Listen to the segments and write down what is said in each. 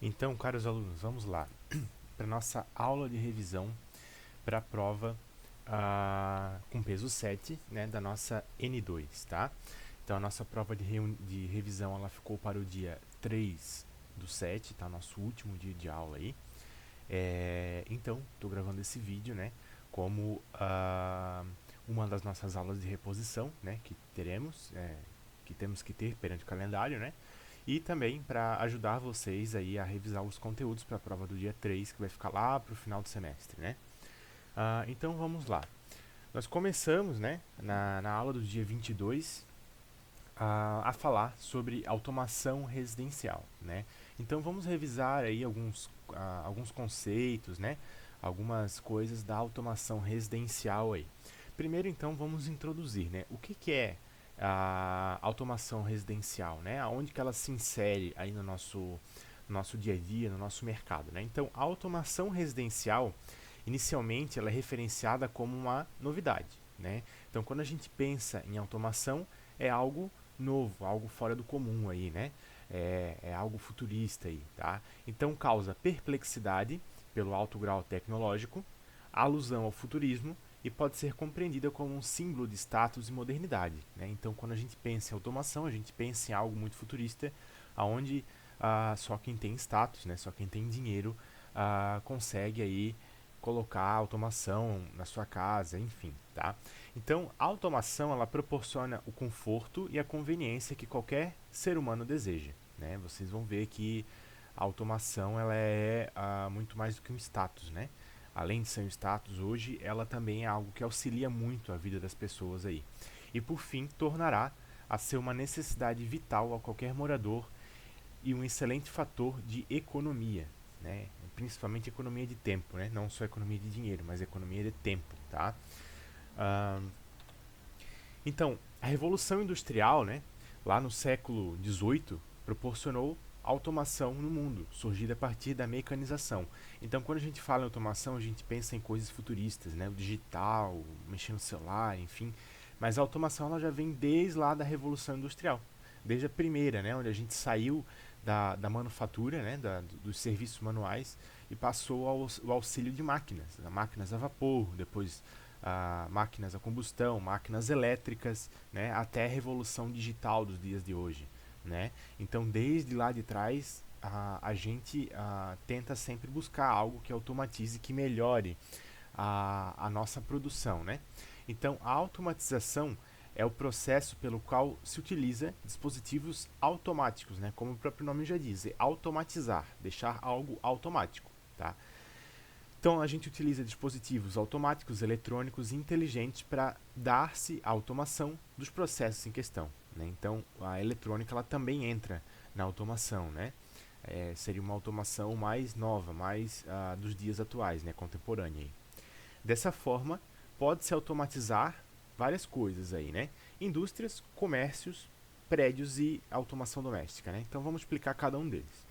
Então, caros alunos, vamos lá para nossa aula de revisão para a prova com peso 7, né, da nossa N2, tá? Então, a nossa prova de revisão ela ficou para o dia 3 do 7, tá? Nosso último dia de aula aí. Então, estou gravando esse vídeo, né, como uma das nossas aulas de reposição, né, que temos que ter perante o calendário, né? E também para ajudar vocês aí a revisar os conteúdos para a prova do dia 3, que vai ficar lá para o final do semestre, né? Então vamos lá. Nós começamos, né, na aula do dia 22 a falar sobre automação residencial, né? Então vamos revisar aí alguns conceitos, né? Algumas coisas da automação residencial aí. Primeiro, então, vamos introduzir, né? O que é a automação residencial, né? Aonde que ela se insere aí no nosso dia a dia, no nosso mercado, né? Então, a automação residencial, inicialmente, ela é referenciada como uma novidade, né? Então, quando a gente pensa em automação, é algo novo, algo fora do comum aí, né? É algo futurista aí, tá? Então, causa perplexidade pelo alto grau tecnológico, alusão ao futurismo e pode ser compreendida como um símbolo de status e modernidade, né? Então, quando a gente pensa em automação, a gente pensa em algo muito futurista, aonde só quem tem status, né, só quem tem dinheiro consegue aí colocar automação na sua casa, enfim, tá? Então, a automação ela proporciona o conforto e a conveniência que qualquer ser humano deseja, né? Vocês vão ver que a automação ela é muito mais do que um status, né? Além de ser um status hoje, ela também é algo que auxilia muito a vida das pessoas aí. E por fim, tornará a ser uma necessidade vital a qualquer morador e um excelente fator de economia, né? Principalmente economia de tempo, né? Não só economia de dinheiro, mas economia de tempo, tá? Ah, então, a Revolução Industrial, né, lá no século XVIII, proporcionou automação no mundo, surgida a partir da mecanização. Então, quando a gente fala em automação, a gente pensa em coisas futuristas, né, o digital, mexer no celular, enfim. Mas a automação ela já vem desde lá da Revolução Industrial, desde a primeira, né, onde a gente saiu da manufatura, né, dos serviços manuais e passou ao auxílio de máquinas a vapor, depois máquinas a combustão, máquinas elétricas, né, até a revolução digital dos dias de hoje, né? Então, desde lá de trás, a gente tenta sempre buscar algo que automatize, que melhore a nossa produção, né? Então, a automatização é o processo pelo qual se utiliza dispositivos automáticos, né? Como o próprio nome já diz, é automatizar, deixar algo automático, tá? Então, a gente utiliza dispositivos automáticos, eletrônicos e inteligentes para dar-se a automação dos processos em questão, né? Então, a eletrônica ela também entra na automação, né? Seria uma automação mais nova, mais dos dias atuais, né? Contemporânea. Aí. Dessa forma, pode-se automatizar várias coisas aí, né? Indústrias, comércios, prédios e automação doméstica, né? Então, vamos explicar cada um deles.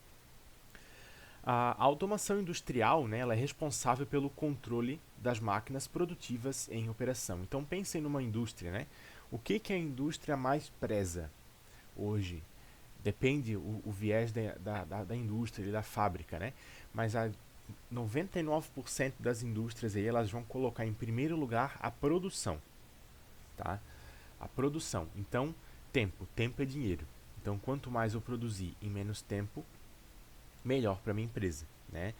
A automação industrial, né, ela é responsável pelo controle das máquinas produtivas em operação. Então pensem numa indústria, né? O que a indústria mais preza hoje? Depende o viés da indústria e da fábrica, né? Mas 99% das indústrias aí, elas vão colocar em primeiro lugar a produção, tá? A produção. Então, tempo é dinheiro. Então, quanto mais eu produzir em menos tempo, melhor para minha empresa, né?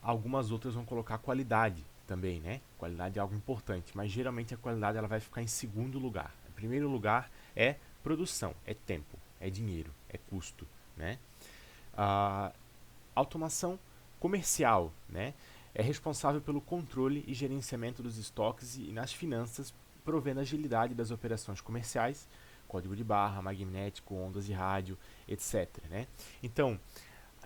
Algumas outras vão colocar qualidade também, né? Qualidade é algo importante, mas geralmente a qualidade ela vai ficar em segundo lugar. Em primeiro lugar é produção, é tempo, é dinheiro, é custo, né? A automação comercial, né? É responsável pelo controle e gerenciamento dos estoques e nas finanças, provendo agilidade das operações comerciais, código de barra, magnético, ondas de rádio, etc. Né? Então,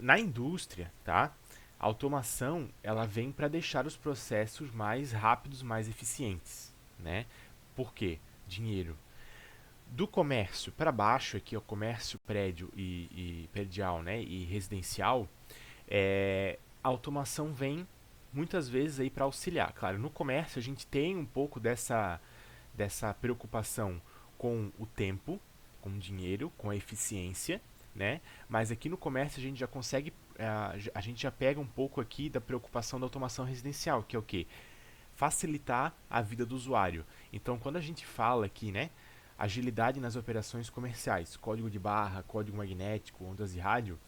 na indústria, tá? A automação ela vem para deixar os processos mais rápidos, mais eficientes, né? Por quê? Dinheiro. Do comércio para baixo, aqui o comércio prédio e predial, né? E residencial, a automação vem muitas vezes aí para auxiliar. Claro, no comércio a gente tem um pouco dessa preocupação com o tempo, com o dinheiro, com a eficiência, né? Mas aqui no comércio a gente já consegue, a gente já pega um pouco aqui da preocupação da automação residencial, que é o quê? Facilitar a vida do usuário. Então, quando a gente fala aqui, né, agilidade nas operações comerciais, código de barra, código magnético, ondas de rádio,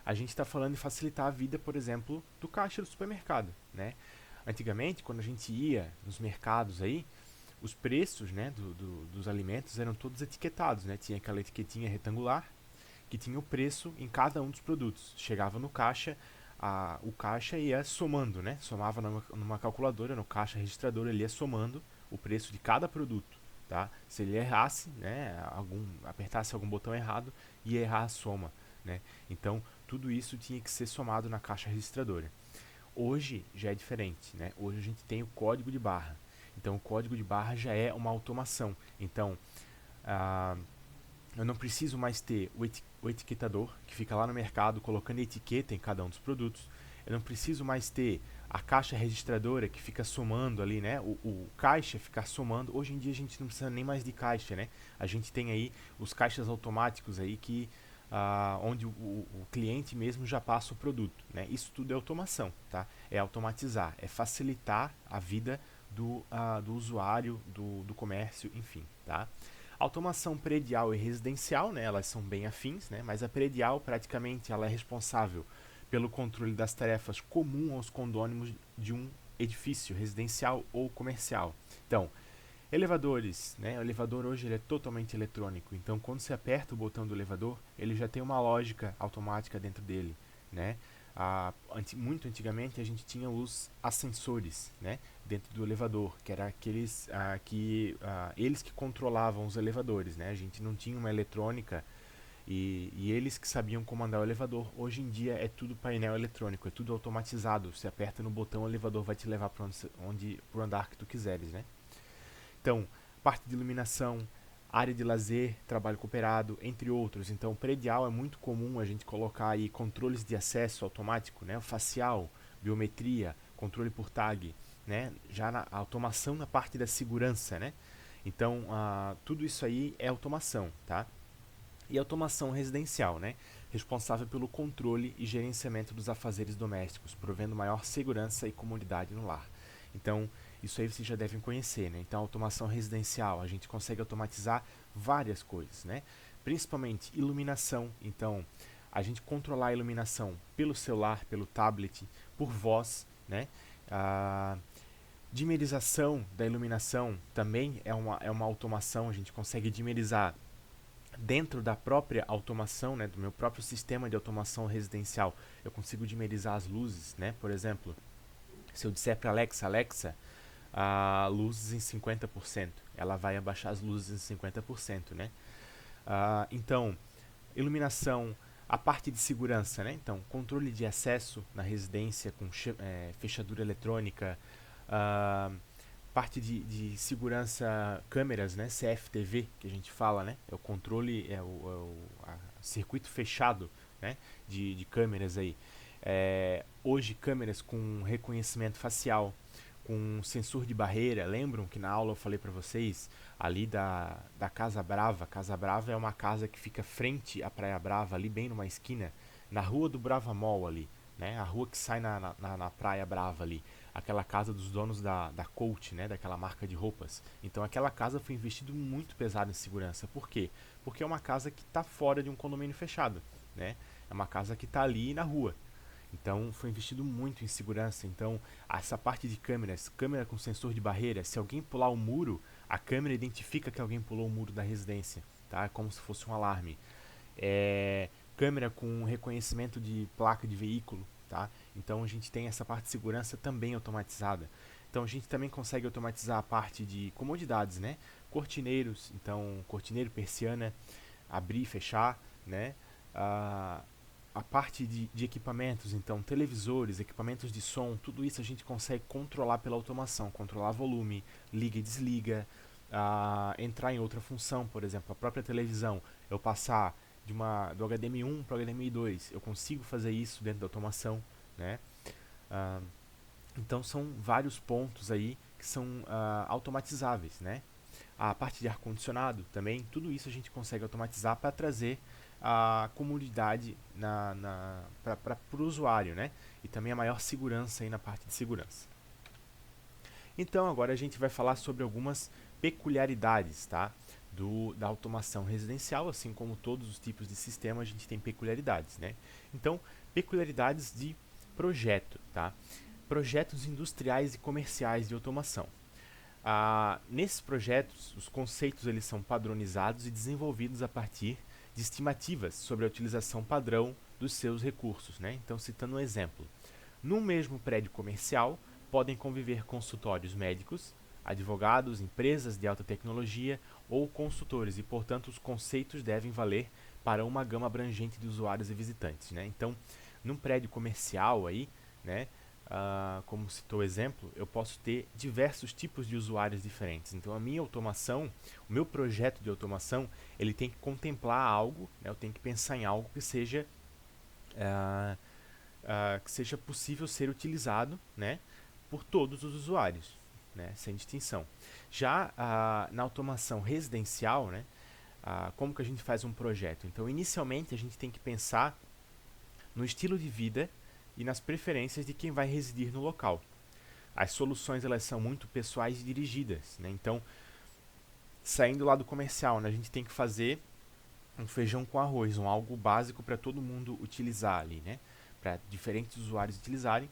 a gente está falando de facilitar a vida, por exemplo, do caixa do supermercado, né? Antigamente, quando a gente ia nos mercados aí, os preços, né, dos alimentos eram todos etiquetados, né? Tinha aquela etiquetinha retangular que tinha o preço em cada um dos produtos. Chegava no caixa, o caixa ia somando, né? Somava numa calculadora, no caixa registrador, ele ia somando o preço de cada produto, tá? Se ele errasse, né, apertasse algum botão errado, ia errar a soma, né? Então, tudo isso tinha que ser somado na caixa registradora. Hoje já é diferente, né? Hoje a gente tem o código de barra. Então, o código de barra já é uma automação. Então, ah, eu não preciso mais ter o etiquetador que fica lá no mercado colocando etiqueta em cada um dos produtos. Eu não preciso mais ter a caixa registradora que fica somando ali, né? O caixa ficar somando. Hoje em dia a gente não precisa nem mais de caixa, né? A gente tem aí os caixas automáticos aí que onde o cliente mesmo já passa o produto, né? Isso tudo é automação, tá? É automatizar, é facilitar a vida do usuário, do comércio, enfim, tá? Automação predial e residencial, né, elas são bem afins, né, mas a predial praticamente ela é responsável pelo controle das tarefas comuns aos condôminos de um edifício residencial ou comercial. Então, elevadores, né, o elevador hoje ele é totalmente eletrônico, então quando você aperta o botão do elevador, ele já tem uma lógica automática dentro dele, né? Muito antigamente a gente tinha os ascensores, né, dentro do elevador, que era aqueles eles que controlavam os elevadores, né? A gente não tinha uma eletrônica e eles que sabiam comandar o elevador. Hoje em dia é tudo painel eletrônico, é tudo automatizado. Você aperta no botão, o elevador vai te levar para pro andar que tu quiseres, né? Então, parte de iluminação, área de lazer, trabalho cooperado, entre outros. Então, predial é muito comum a gente colocar aí controles de acesso automático, né? Facial, biometria, controle por tag, né? Já na automação na parte da segurança, né? Então, tudo isso aí é automação, tá? E automação residencial, né? Responsável pelo controle e gerenciamento dos afazeres domésticos, provendo maior segurança e comodidade no lar. Então, isso aí vocês já devem conhecer, né? Então, automação residencial, a gente consegue automatizar várias coisas, né? Principalmente iluminação. Então, a gente controlar a iluminação pelo celular, pelo tablet, por voz, né? A dimerização da iluminação também é uma automação, a gente consegue dimerizar dentro da própria automação, né, do meu próprio sistema de automação residencial. Eu consigo dimerizar as luzes, né? Por exemplo, se eu disser para Alexa, Alexa, luzes em 50%, ela vai abaixar as luzes em 50%, né? Então, iluminação, a parte de segurança, né? Então, controle de acesso na residência com fechadura eletrônica, parte de segurança, câmeras, né? CFTV, que a gente fala, né? É o controle, circuito fechado, né? De câmeras aí. Hoje, câmeras com reconhecimento facial, com sensor de barreira. Lembram que na aula eu falei para vocês ali da Casa Brava? Casa Brava é uma casa que fica frente à Praia Brava, ali bem numa esquina, na rua do Brava Mall ali, né? A rua que sai na Praia Brava ali. Aquela casa dos donos da Coach, né? Daquela marca de roupas. Então aquela casa foi investido muito pesado em segurança. Por quê? Porque é uma casa que está fora de um condomínio fechado, né? É uma casa que está ali na rua. Então foi investido muito em segurança. Então essa parte de câmeras, câmera com sensor de barreira, se alguém pular o muro, a câmera identifica que alguém pulou o muro da residência, tá? É como se fosse um alarme. Câmera com reconhecimento de placa de veículo, tá? Então a gente tem essa parte de segurança também automatizada. Então a gente também consegue automatizar a parte de comodidades, né? Cortineiros, então cortineiro, persiana, abrir e fechar, né? A parte de equipamentos, então televisores, equipamentos de som, tudo isso a gente consegue controlar pela automação, controlar volume, liga e desliga, entrar em outra função, por exemplo, a própria televisão, eu passar do HDMI1 para o HDMI2, eu consigo fazer isso dentro da automação, né? Então são vários pontos aí que são automatizáveis, né? A parte de ar-condicionado também, tudo isso a gente consegue automatizar para trazer a comodidade para o usuário, né? E também a maior segurança aí na parte de segurança. Então agora a gente vai falar sobre algumas peculiaridades, tá? Da automação residencial, assim como todos os tipos de sistema, a gente tem peculiaridades, né? Então, peculiaridades de projeto, tá? Projetos industriais e comerciais de automação. Nesses projetos, os conceitos eles são padronizados e desenvolvidos a partir de estimativas sobre a utilização padrão dos seus recursos, né? Então, citando um exemplo, num mesmo prédio comercial, podem conviver consultórios médicos, advogados, empresas de alta tecnologia ou consultores, e, portanto, os conceitos devem valer para uma gama abrangente de usuários e visitantes, né? Então, num prédio comercial aí, né, como citou o exemplo, eu posso ter diversos tipos de usuários diferentes. Então, a minha automação, o meu projeto de automação, ele tem que contemplar algo, né, eu tenho que pensar em algo que seja possível ser utilizado, né, por todos os usuários, né, sem distinção. Já na automação residencial, né, como que a gente faz um projeto? Então, inicialmente, a gente tem que pensar no estilo de vida e nas preferências de quem vai residir no local. As soluções elas são muito pessoais e dirigidas, né? Então, saindo lá do comercial, né, a gente tem que fazer um feijão com arroz, algo básico para todo mundo utilizar ali, né? Para diferentes usuários utilizarem.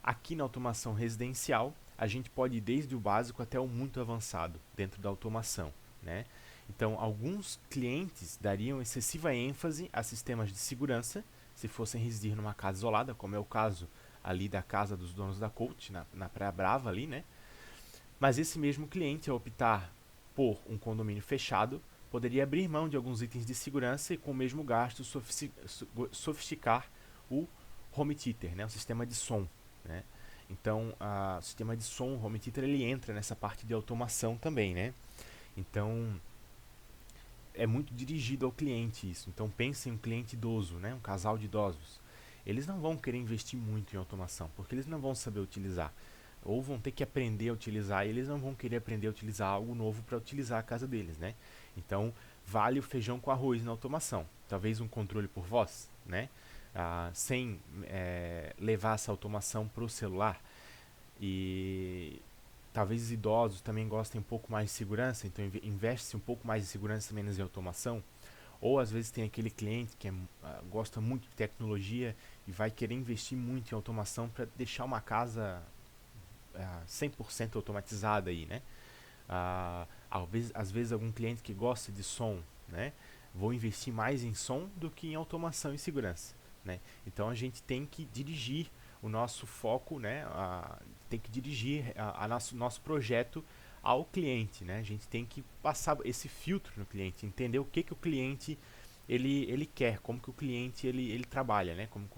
Aqui na automação residencial, a gente pode ir desde o básico até o muito avançado dentro da automação, né? Então, alguns clientes dariam excessiva ênfase a sistemas de segurança se fossem residir numa casa isolada, como é o caso ali da casa dos donos da Coach, na Praia Brava ali, né? Mas esse mesmo cliente, ao optar por um condomínio fechado, poderia abrir mão de alguns itens de segurança e, com o mesmo gasto, sofisticar o home theater, né? O sistema de som, né? Então, o sistema de som, o home theater, ele entra nessa parte de automação também, né? Então, é muito dirigido ao cliente isso. Então, pense em um cliente idoso, né? Um casal de idosos. Eles não vão querer investir muito em automação, porque eles não vão saber utilizar. Ou vão ter que aprender a utilizar, e eles não vão querer aprender a utilizar algo novo para utilizar a casa deles, né? Então, vale o feijão com arroz na automação. Talvez um controle por voz, né? Sem levar essa automação para o celular. E talvez os idosos também gostem um pouco mais de segurança, então investe-se um pouco mais em segurança, menos em automação. Ou às vezes tem aquele cliente que gosta muito de tecnologia e vai querer investir muito em automação para deixar uma casa 100% automatizada aí, né? Às vezes algum cliente que gosta de som, né? Vou investir mais em som do que em automação e segurança, né? Então a gente tem que dirigir o nosso foco, né? Tem que dirigir nosso projeto ao cliente, né? A gente tem que passar esse filtro no cliente, entender o que o cliente ele quer, como que o cliente ele trabalha, né? Como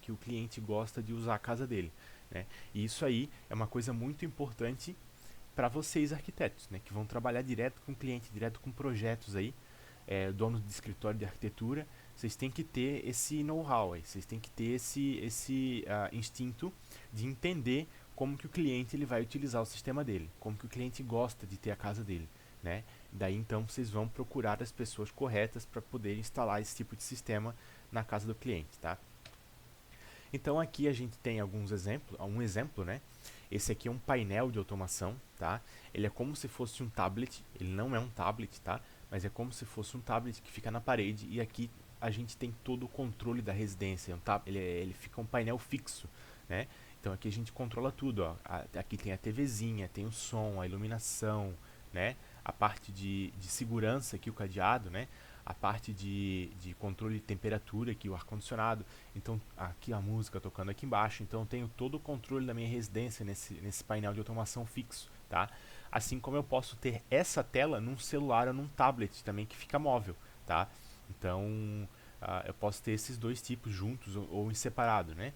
que o cliente gosta de usar a casa dele, né? E isso aí é uma coisa muito importante para vocês arquitetos, né? Que vão trabalhar direto com o cliente, direto com projetos aí, donos de escritório de arquitetura. Vocês têm que ter esse know-how aí, vocês têm que ter esse instinto de entender como que o cliente ele vai utilizar o sistema dele, como que o cliente gosta de ter a casa dele, né? Daí então vocês vão procurar as pessoas corretas para poder instalar esse tipo de sistema na casa do cliente, tá? Então aqui a gente tem um exemplo, né? Esse aqui é um painel de automação, tá? Ele é como se fosse um tablet, ele não é um tablet, tá? Mas é como se fosse um tablet que fica na parede, e aqui a gente tem todo o controle da residência. Ele fica um painel fixo, né? Então aqui a gente controla tudo, ó. Aqui tem a TVzinha, tem o som, a iluminação, né? A parte de segurança aqui, o cadeado, né? A parte de controle de temperatura aqui, o ar-condicionado. Então aqui a música tocando aqui embaixo. Então eu tenho todo o controle da minha residência nesse painel de automação fixo, tá? Assim como eu posso ter essa tela num celular ou num tablet também que fica móvel, tá? Então eu posso ter esses dois tipos juntos ou em separado, né?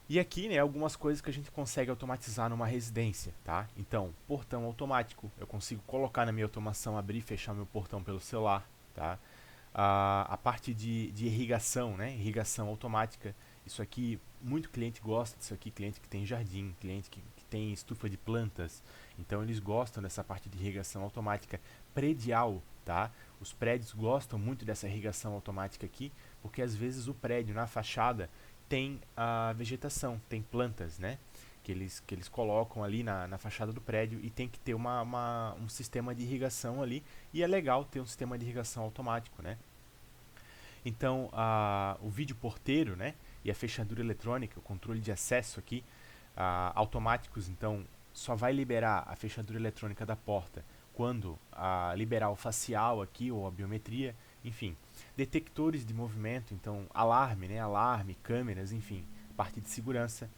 E aqui, né, algumas coisas que a gente consegue automatizar numa residência, tá? Então, portão automático, eu consigo colocar na minha automação, abrir e fechar meu portão pelo celular, tá? A parte de irrigação, né? Irrigação automática, isso aqui, muito cliente gosta disso aqui, cliente que tem jardim, cliente que tem estufa de plantas, então eles gostam dessa parte de irrigação automática predial, tá? Os prédios gostam muito dessa irrigação automática aqui, porque às vezes o prédio na fachada tem a vegetação, tem plantas, né? Que eles colocam ali na fachada do prédio e tem que ter um sistema de irrigação ali, e é legal ter um sistema de irrigação automático, né? Então, o vídeo porteiro, né, e a fechadura eletrônica, o controle de acesso aqui, automáticos, então, só vai liberar a fechadura eletrônica da porta quando liberar o facial aqui, ou a biometria, enfim. Detectores de movimento, então, alarme, né, alarme, câmeras, enfim, parte de segurança.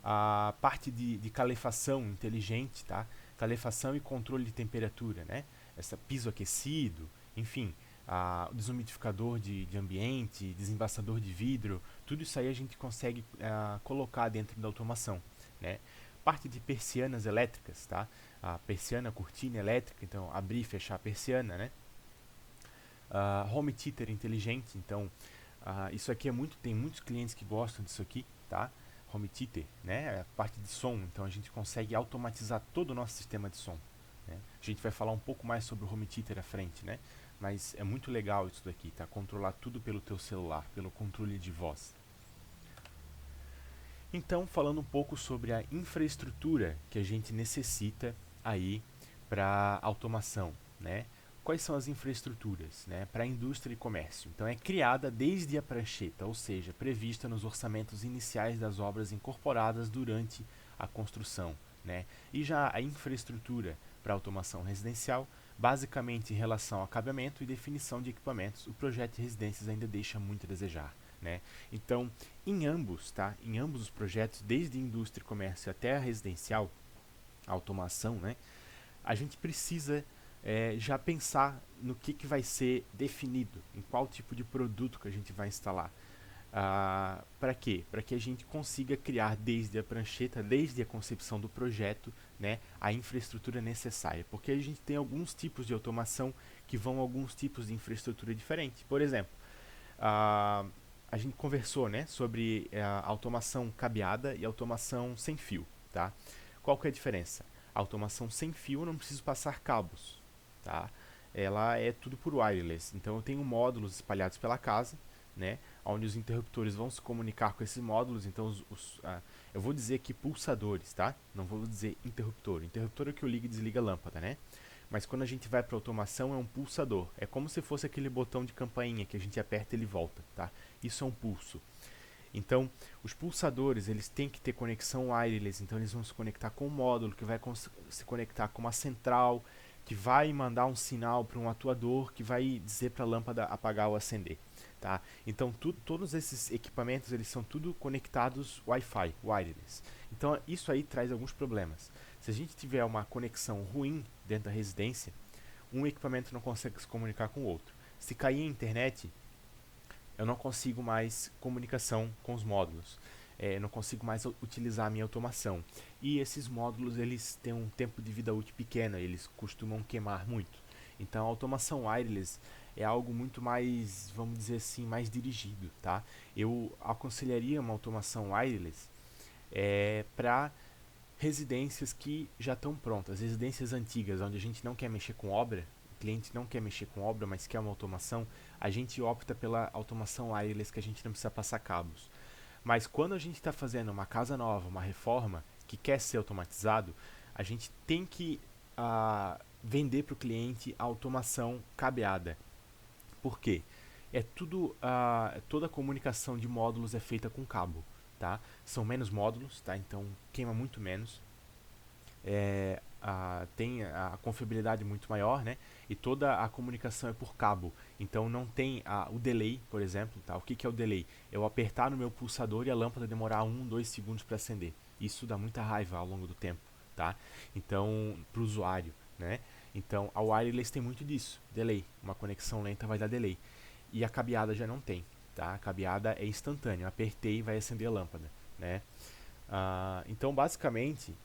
A parte de calefação inteligente, tá? Calefação e controle de temperatura, né? Piso aquecido, enfim, o desumidificador de ambiente, desembaçador de vidro, tudo isso aí a gente consegue colocar dentro da automação, né? Parte de persianas elétricas, tá? A persiana, cortina elétrica, então abrir e fechar a persiana, né? Home theater inteligente, então isso aqui tem muitos clientes que gostam disso aqui, tá? Home theater, né? A parte de som, então a gente consegue automatizar todo o nosso sistema de som, né? A gente vai falar um pouco mais sobre o home theater à frente, né? Mas é muito legal isso daqui, tá? Controlar tudo pelo teu celular, pelo controle de voz. Então, falando um pouco sobre a infraestrutura que a gente necessita aí para automação, né? Quais são as infraestruturas, né, para a indústria e comércio? Então, é criada desde a prancheta, ou seja, prevista nos orçamentos iniciais das obras incorporadas durante a construção, né? E já a infraestrutura para automação residencial, basicamente em relação ao cabeamento e definição de equipamentos, o projeto de residências ainda deixa muito a desejar, né? Então, em ambos, tá? Em ambos os projetos, desde indústria e comércio até a residencial, a automação, né? A gente precisa já pensar no que vai ser definido, em qual tipo de produto que a gente vai instalar. Para quê? Para que a gente consiga criar desde a prancheta, desde a concepção do projeto, né, a infraestrutura necessária. Porque a gente tem alguns tipos de automação que vão a alguns tipos de infraestrutura diferente. Por exemplo, a gente conversou, né, sobre a automação cabeada e automação sem fio. Tá? Qual que é a diferença? A automação sem fio eu não preciso passar cabos. Tá? Ela é tudo por wireless. Então eu tenho módulos espalhados pela casa, né, onde os interruptores vão se comunicar com esses módulos. Então eu vou dizer aqui pulsadores, tá? Não vou dizer interruptor. Interruptor é o que eu ligo e desliga a lâmpada, né? Mas quando a gente vai para automação é um pulsador. É como se fosse aquele botão de campainha que a gente aperta e ele volta, tá? Isso é um pulso. Então, os pulsadores, eles têm que ter conexão wireless, então eles vão se conectar com o módulo, que vai se conectar com uma central, que vai mandar um sinal para um atuador, que vai dizer para a lâmpada apagar ou acender. Tá? Então, todos esses equipamentos, eles são tudo conectados Wi-Fi, wireless. Então, isso aí traz alguns problemas. Se a gente tiver uma conexão ruim dentro da residência, um equipamento não consegue se comunicar com o outro. Se cair a internet, eu não consigo mais comunicação com os módulos. Eu não consigo mais utilizar a minha automação. E esses módulos, eles têm um tempo de vida útil pequeno, eles costumam queimar muito. Então a automação wireless é algo muito mais, vamos dizer assim, mais dirigido, tá? Eu aconselharia uma automação wireless para residências que já estão prontas, residências antigas, onde a gente não quer mexer com obra, o cliente não quer mexer com obra, mas quer uma automação, a gente opta pela automação wireless, que a gente não precisa passar cabos. Mas quando a gente está fazendo uma casa nova, uma reforma, que quer ser automatizado, a gente tem que vender para o cliente a automação cabeada. Por quê? Toda a comunicação de módulos é feita com cabo. Tá? São menos módulos, tá? Então queima muito menos. Tem a confiabilidade muito maior, né? E toda a comunicação é por cabo. Então não tem o delay, por exemplo. Tá? O que é o delay? Eu apertar no meu pulsador e a lâmpada demorar 2 segundos para acender. Isso dá muita raiva ao longo do tempo. Tá? Então, para o usuário, né? Então a wireless tem muito disso, delay. Uma conexão lenta vai dar delay. E a cabeada já não tem. Tá? A cabeada é instantânea. Apertei e vai acender a lâmpada. Né? Então, basicamente,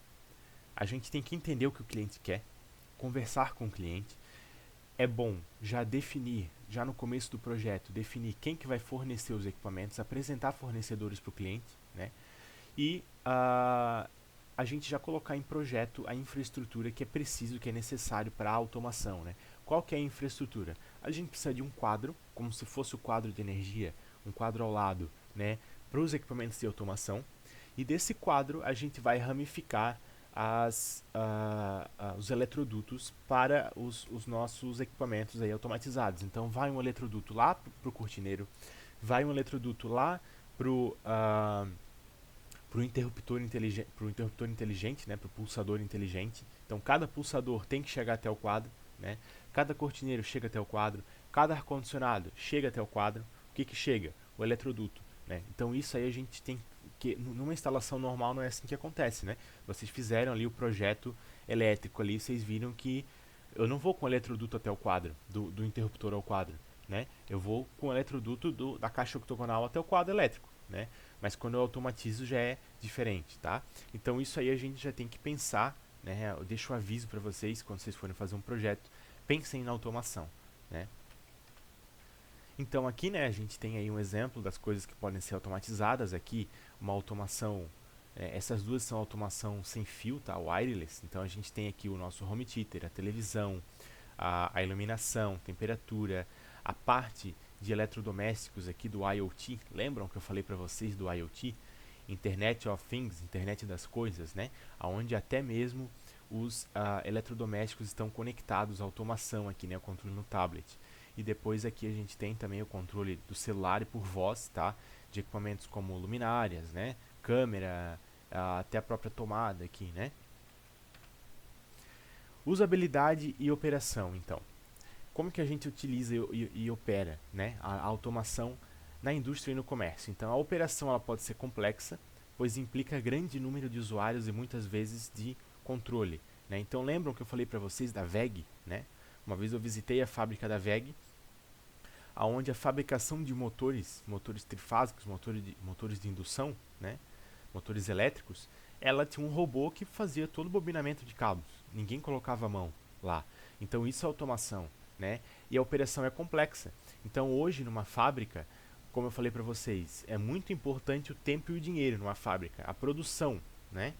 a gente tem que entender o que o cliente quer, conversar com o cliente. É bom já definir, já no começo do projeto, definir quem que vai fornecer os equipamentos, apresentar fornecedores para o cliente, né? E a gente já colocar em projeto a infraestrutura que é preciso, que é necessário para a automação, né? Qual que é a infraestrutura? A gente precisa de um quadro, como se fosse o quadro de energia, um quadro ao lado, né, para os equipamentos de automação. E desse quadro a gente vai ramificar os eletrodutos para os nossos equipamentos aí automatizados. Então vai um eletroduto lá para o cortineiro, vai um eletroduto lá para o interruptor inteligente, né, para o pulsador inteligente. Então cada pulsador tem que chegar até o quadro, né? Cada cortineiro chega até o quadro, cada ar-condicionado chega até o quadro. O que chega? O eletroduto, né? Então isso aí a gente tem que, numa instalação normal não é assim que acontece, né? Vocês fizeram ali o projeto elétrico ali, vocês viram que eu não vou com o eletroduto até o quadro, do interruptor ao quadro, né? Eu vou com o eletroduto da caixa octogonal até o quadro elétrico, né? Mas quando eu automatizo já é diferente, tá? Então isso aí a gente já tem que pensar, né? Eu deixo o aviso para vocês quando vocês forem fazer um projeto, pensem na automação, né? Então aqui, né, a gente tem aí um exemplo das coisas que podem ser automatizadas aqui, uma automação, essas duas são automação sem fio, tá, wireless. Então a gente tem aqui o nosso home theater, a televisão, a iluminação, temperatura, a parte de eletrodomésticos aqui do IoT. Lembram que eu falei para vocês do IoT? Internet of Things, internet das coisas, né? Onde até mesmo os eletrodomésticos estão conectados à automação aqui, né? O controle no tablet. E depois aqui a gente tem também o controle do celular e por voz, tá? De equipamentos como luminárias, né? Câmera, até a própria tomada aqui, né? Usabilidade e operação, então. Como que a gente utiliza e opera, né, a automação na indústria e no comércio? Então, a operação ela pode ser complexa, pois implica grande número de usuários e muitas vezes de controle, né? Então, lembram que eu falei para vocês da WEG, né? Uma vez eu visitei a fábrica da WEG, onde a fabricação de motores trifásicos, motores de indução, né, motores elétricos, ela tinha um robô que fazia todo o bobinamento de cabos. Ninguém colocava a mão lá. Então isso é automação, né? E a operação é complexa. Então hoje numa fábrica, como eu falei para vocês, é muito importante o tempo e o dinheiro numa fábrica, a produção, né?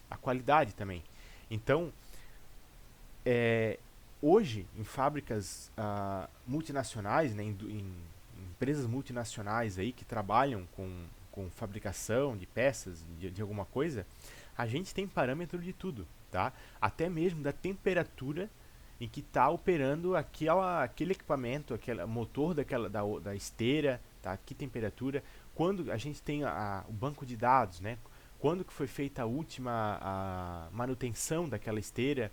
A qualidade também. Então, hoje em fábricas multinacionais, né, em empresas multinacionais aí que trabalham com fabricação de peças, de alguma coisa, a gente tem parâmetro de tudo, tá? Até mesmo da temperatura em que está operando aquele equipamento, aquele motor da esteira, tá? Que temperatura, quando a gente tem o banco de dados, né? Quando que foi feita a última manutenção daquela esteira,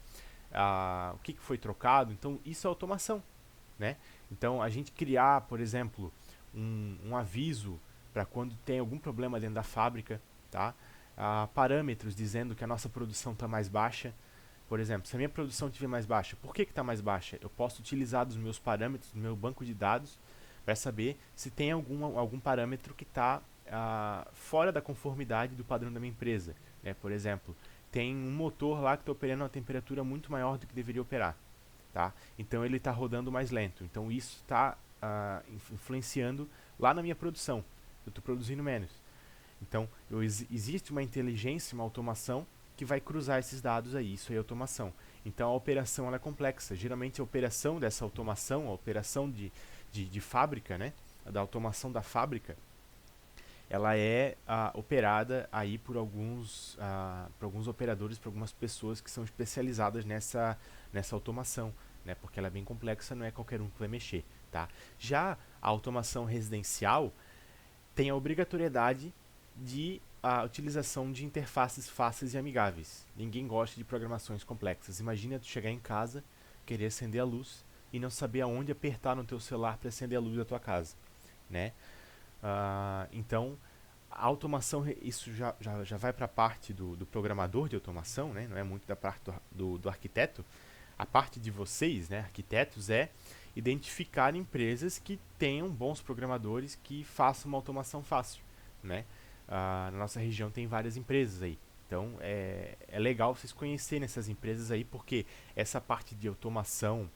o que foi trocado. Então isso é automação, né? Então a gente criar, por exemplo, um aviso para quando tem algum problema dentro da fábrica, tá? Parâmetros dizendo que a nossa produção está mais baixa. Por exemplo, se a minha produção estiver mais baixa, por que está mais baixa? Eu posso utilizar dos meus parâmetros, do meu banco de dados, para saber se tem algum parâmetro que está fora da conformidade do padrão da minha empresa, né? Por exemplo, tem um motor lá que está operando a uma temperatura muito maior do que deveria operar, tá? Então ele está rodando mais lento. Então isso está influenciando lá na minha produção. Eu estou produzindo menos. Então existe uma inteligência, uma automação que vai cruzar esses dados aí. Isso aí é automação. Então a operação ela é complexa. Geralmente a operação dessa automação, a operação de fábrica, né? Da automação da fábrica, ela é operada aí por alguns operadores, por algumas pessoas que são especializadas nessa automação, né? Porque ela é bem complexa, não é qualquer um que vai mexer, tá? Já a automação residencial tem a obrigatoriedade de utilização de interfaces fáceis e amigáveis. Ninguém gosta de programações complexas. Imagina tu chegar em casa, querer acender a luz e não saber aonde apertar no teu celular para acender a luz da tua casa, né? Então, a automação, isso já vai para a parte do programador de automação, né? Não é muito da parte do arquiteto. A parte de vocês, né, arquitetos, é identificar empresas que tenham bons programadores que façam uma automação fácil, né? Na nossa região tem várias empresas aí. Então, é legal vocês conhecerem essas empresas aí, porque essa parte de automação,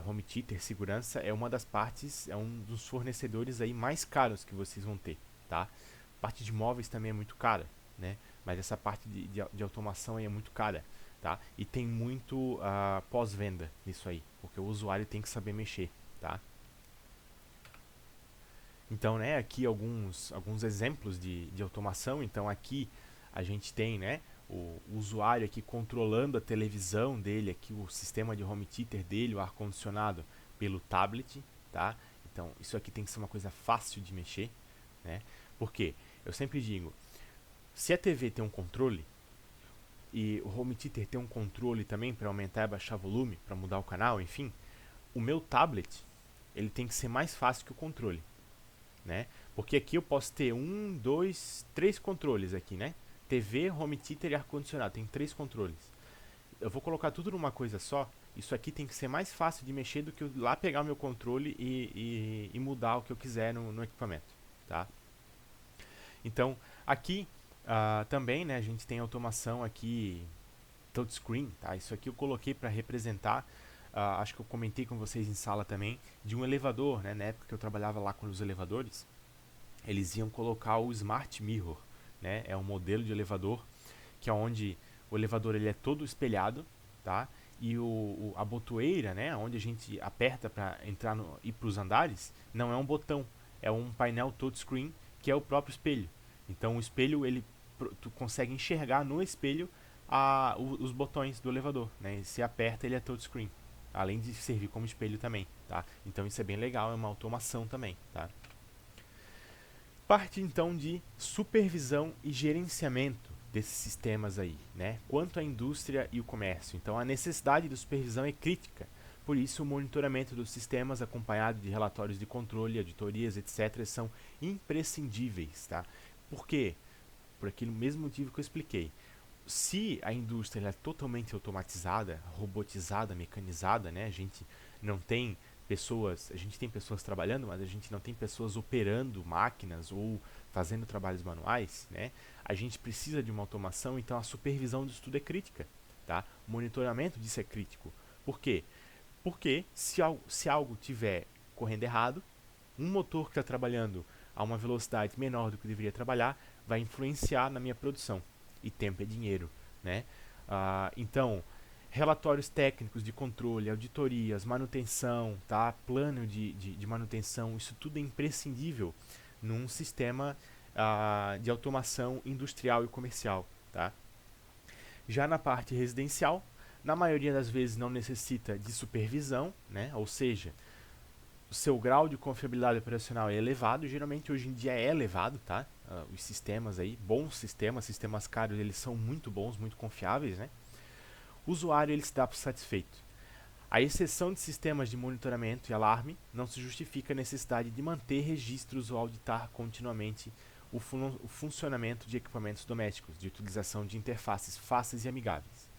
home theater, segurança, é uma das partes, é um dos fornecedores aí mais caros que vocês vão ter, tá? A parte de móveis também é muito cara, né? Mas essa parte de automação aí é muito cara, tá? E tem muito pós-venda nisso aí, porque o usuário tem que saber mexer, tá? Então, né, aqui alguns exemplos de automação. Então, aqui a gente tem, né, o usuário aqui controlando a televisão dele, aqui o sistema de home theater dele, o ar-condicionado, pelo tablet, tá? Então, isso aqui tem que ser uma coisa fácil de mexer, né? Por quê? Eu sempre digo, se a TV tem um controle, e o home theater tem um controle também para aumentar e abaixar volume, para mudar o canal, enfim, o meu tablet, ele tem que ser mais fácil que o controle, né? Porque aqui eu posso ter um, dois, três controles aqui, né? TV, home theater e ar-condicionado, tem três controles. Eu vou colocar tudo numa coisa só. Isso aqui tem que ser mais fácil de mexer do que eu lá pegar o meu controle e mudar o que eu quiser no equipamento, tá? Então, aqui também, né, a gente tem automação aqui, touchscreen, tá? Isso aqui eu coloquei para representar, acho que eu comentei com vocês em sala também, de um elevador, né? Na época que eu trabalhava lá com os elevadores, eles iam colocar o Smart Mirror, né? É um modelo de elevador que é onde o elevador ele é todo espelhado, tá? E a botoeira, né, onde a gente aperta para entrar ir para os andares, não é um botão, é um painel touchscreen que é o próprio espelho. Então o espelho tu consegue enxergar no espelho os botões do elevador, né? E se aperta ele é touchscreen, além de servir como espelho também, tá? Então isso é bem legal, é uma automação também, tá? Parte então de supervisão e gerenciamento desses sistemas aí, né? Quanto à indústria e o comércio. Então a necessidade de supervisão é crítica. Por isso o monitoramento dos sistemas acompanhado de relatórios de controle, auditorias, etc. são imprescindíveis, tá? Por quê? Por aquele mesmo motivo que eu expliquei. Se a indústria é totalmente automatizada, robotizada, mecanizada, né? A gente não tem pessoas, a gente tem pessoas trabalhando, mas a gente não tem pessoas operando máquinas ou fazendo trabalhos manuais, né? A gente precisa de uma automação, então a supervisão disso tudo é crítica, tá? O monitoramento disso é crítico. Por quê? Porque se algo tiver correndo errado, um motor que está trabalhando a uma velocidade menor do que deveria trabalhar vai influenciar na minha produção. E tempo é dinheiro, né? Então, relatórios técnicos de controle, auditorias, manutenção, tá? Plano de manutenção, isso tudo é imprescindível num sistema de automação industrial e comercial, tá? Já na parte residencial, na maioria das vezes não necessita de supervisão, né? Ou seja, o seu grau de confiabilidade operacional é elevado, geralmente hoje em dia é elevado, tá? Os sistemas aí, bons sistemas caros, eles são muito bons, muito confiáveis, né? O usuário ele se dá por satisfeito. A exceção de sistemas de monitoramento e alarme não se justifica a necessidade de manter registros ou auditar continuamente o funcionamento de equipamentos domésticos, de utilização de interfaces fáceis e amigáveis.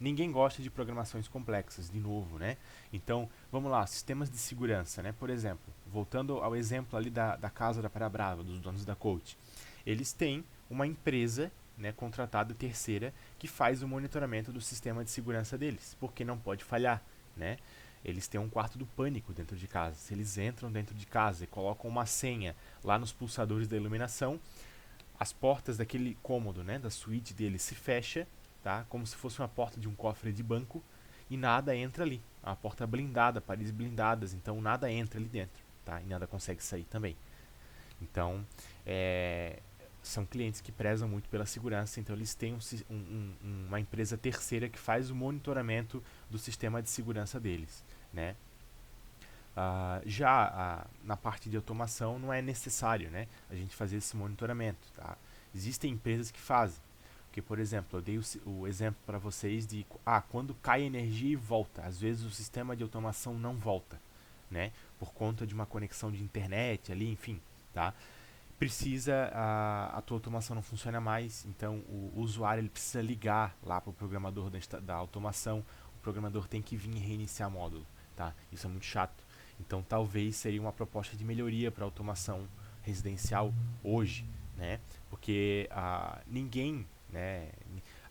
Ninguém gosta de programações complexas, de novo, né? Então, vamos lá, sistemas de segurança, né? Por exemplo, voltando ao exemplo ali da casa da Praia Brava, dos donos da Coach. Eles têm uma empresa, né, contratada terceira que faz o monitoramento do sistema de segurança deles, porque não pode falhar, né? Eles têm um quarto do pânico dentro de casa. Se eles entram dentro de casa e colocam uma senha lá nos pulsadores da iluminação, as portas daquele cômodo, né, da suíte deles se fecha, tá? Como se fosse uma porta de um cofre de banco e nada entra ali. É uma porta blindada, paredes blindadas, então nada entra ali dentro, tá? E nada consegue sair também. Então, são clientes que prezam muito pela segurança, então eles têm uma empresa terceira que faz o monitoramento do sistema de segurança deles, né? Na parte de automação não é necessário, né, a gente fazer esse monitoramento, tá? Existem empresas que fazem, porque, por exemplo, eu dei o exemplo para vocês de quando cai energia e volta, às vezes o sistema de automação não volta, né, por conta de uma conexão de internet ali, enfim, tá? Precisa, a tua automação não funciona mais, então o usuário ele precisa ligar lá para o programador da automação, o programador tem que vir e reiniciar o módulo, tá? Isso é muito chato. Então talvez seria uma proposta de melhoria para a automação residencial hoje, né? Porque ninguém, né?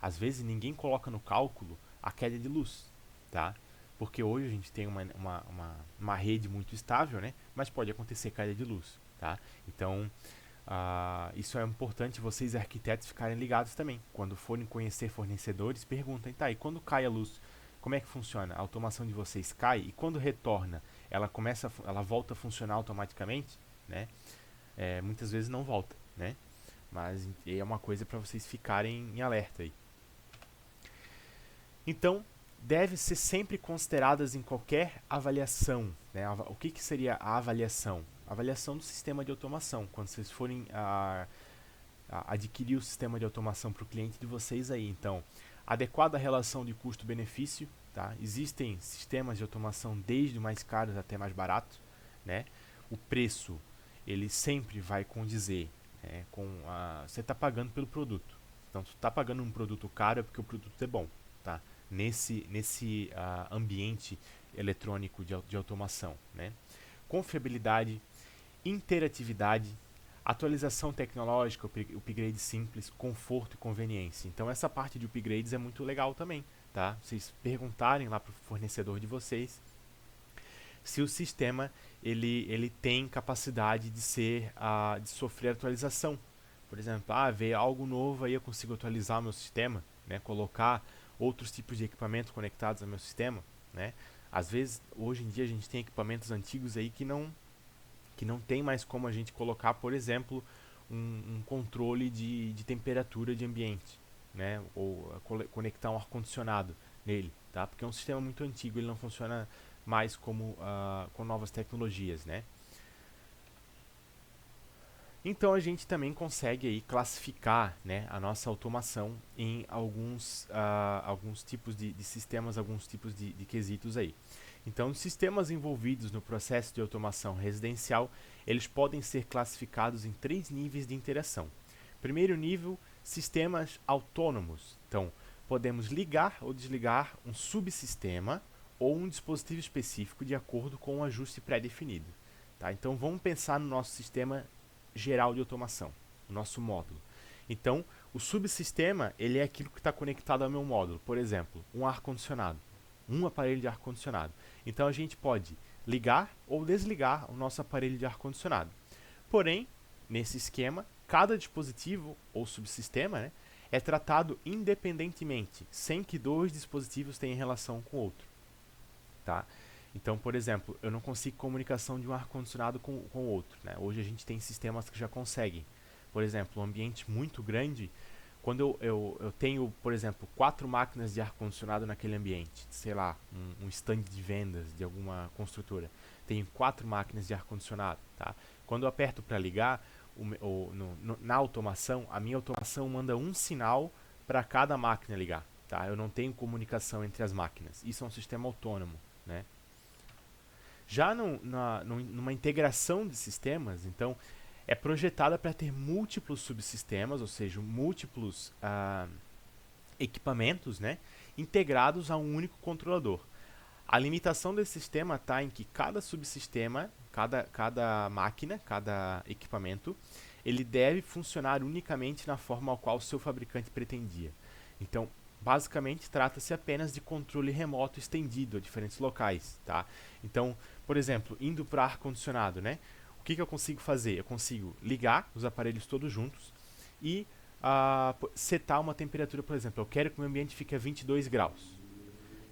Às vezes ninguém coloca no cálculo a queda de luz, tá? Porque hoje a gente tem uma rede muito estável, né? Mas pode acontecer queda de luz, tá? Então isso é importante vocês arquitetos ficarem ligados também. Quando forem conhecer fornecedores, perguntem, tá, e quando cai a luz, como é que funciona? A automação de vocês cai e quando retorna, ela volta a funcionar automaticamente, né? Muitas vezes não volta, né? Mas é uma coisa para vocês ficarem em alerta aí. Então, deve ser sempre consideradas em qualquer avaliação, né? O que seria a avaliação? A avaliação do sistema de automação. Quando vocês forem adquirir o sistema de automação para o cliente de vocês aí, então, adequada relação de custo-benefício, tá? Existem sistemas de automação desde mais caros até mais baratos, né? O preço, ele sempre vai condizer, né, você está pagando pelo produto. Então, se tu está pagando um produto caro é porque o produto é bom, tá? Nesse ambiente eletrônico de automação, né? Confiabilidade, interatividade, atualização tecnológica, upgrade simples, conforto e conveniência. Então essa parte de upgrades é muito legal também, tá? Vocês perguntarem lá para o fornecedor de vocês se o sistema ele tem capacidade de sofrer atualização. Por exemplo, veio algo novo aí eu consigo atualizar o meu sistema, né? Colocar outros tipos de equipamento conectados ao meu sistema, né? Às vezes, hoje em dia a gente tem equipamentos antigos aí que não tem mais como a gente colocar, por exemplo, um controle de temperatura de ambiente, né? Ou conectar um ar-condicionado nele, tá? Porque é um sistema muito antigo, ele não funciona mais como com novas tecnologias, né? Então a gente também consegue aí classificar, né, a nossa automação em alguns tipos de sistemas, alguns tipos de quesitos aí. Então, os sistemas envolvidos no processo de automação residencial, eles podem ser classificados em 3 níveis de interação. Primeiro nível, sistemas autônomos. Então, podemos ligar ou desligar um subsistema ou um dispositivo específico de acordo com um ajuste pré-definido. Tá? Então, vamos pensar no nosso sistema geral de automação, o nosso módulo. Então, o subsistema, ele é aquilo que está conectado ao meu módulo. Por exemplo, um ar-condicionado, um aparelho de ar-condicionado. Então, a gente pode ligar ou desligar o nosso aparelho de ar-condicionado. Porém, nesse esquema, cada dispositivo ou subsistema, né, é tratado independentemente, sem que 2 dispositivos tenham relação com o outro. Tá? Então, por exemplo, eu não consigo comunicação de um ar-condicionado com o outro, né? Hoje a gente tem sistemas que já conseguem. Por exemplo, um ambiente muito grande, quando eu tenho, por exemplo, 4 máquinas de ar-condicionado naquele ambiente, sei lá, um stand de vendas de alguma construtora, tenho 4 máquinas de ar-condicionado, tá? Quando eu aperto para ligar, na automação, a minha automação manda um sinal para cada máquina ligar, tá? Eu não tenho comunicação entre as máquinas. Isso é um sistema autônomo, né? Já numa integração de sistemas, então, é projetada para ter múltiplos subsistemas, ou seja, múltiplos equipamentos, né, integrados a um único controlador. A limitação desse sistema está em que cada subsistema, cada máquina, cada equipamento, ele deve funcionar unicamente na forma ao qual o seu fabricante pretendia. Então, basicamente, trata-se apenas de controle remoto estendido a diferentes locais, tá? Então, por exemplo, indo para ar-condicionado, né? O que eu consigo fazer? Eu consigo ligar os aparelhos todos juntos e setar uma temperatura, por exemplo. Eu quero que o meu ambiente fique a 22 graus.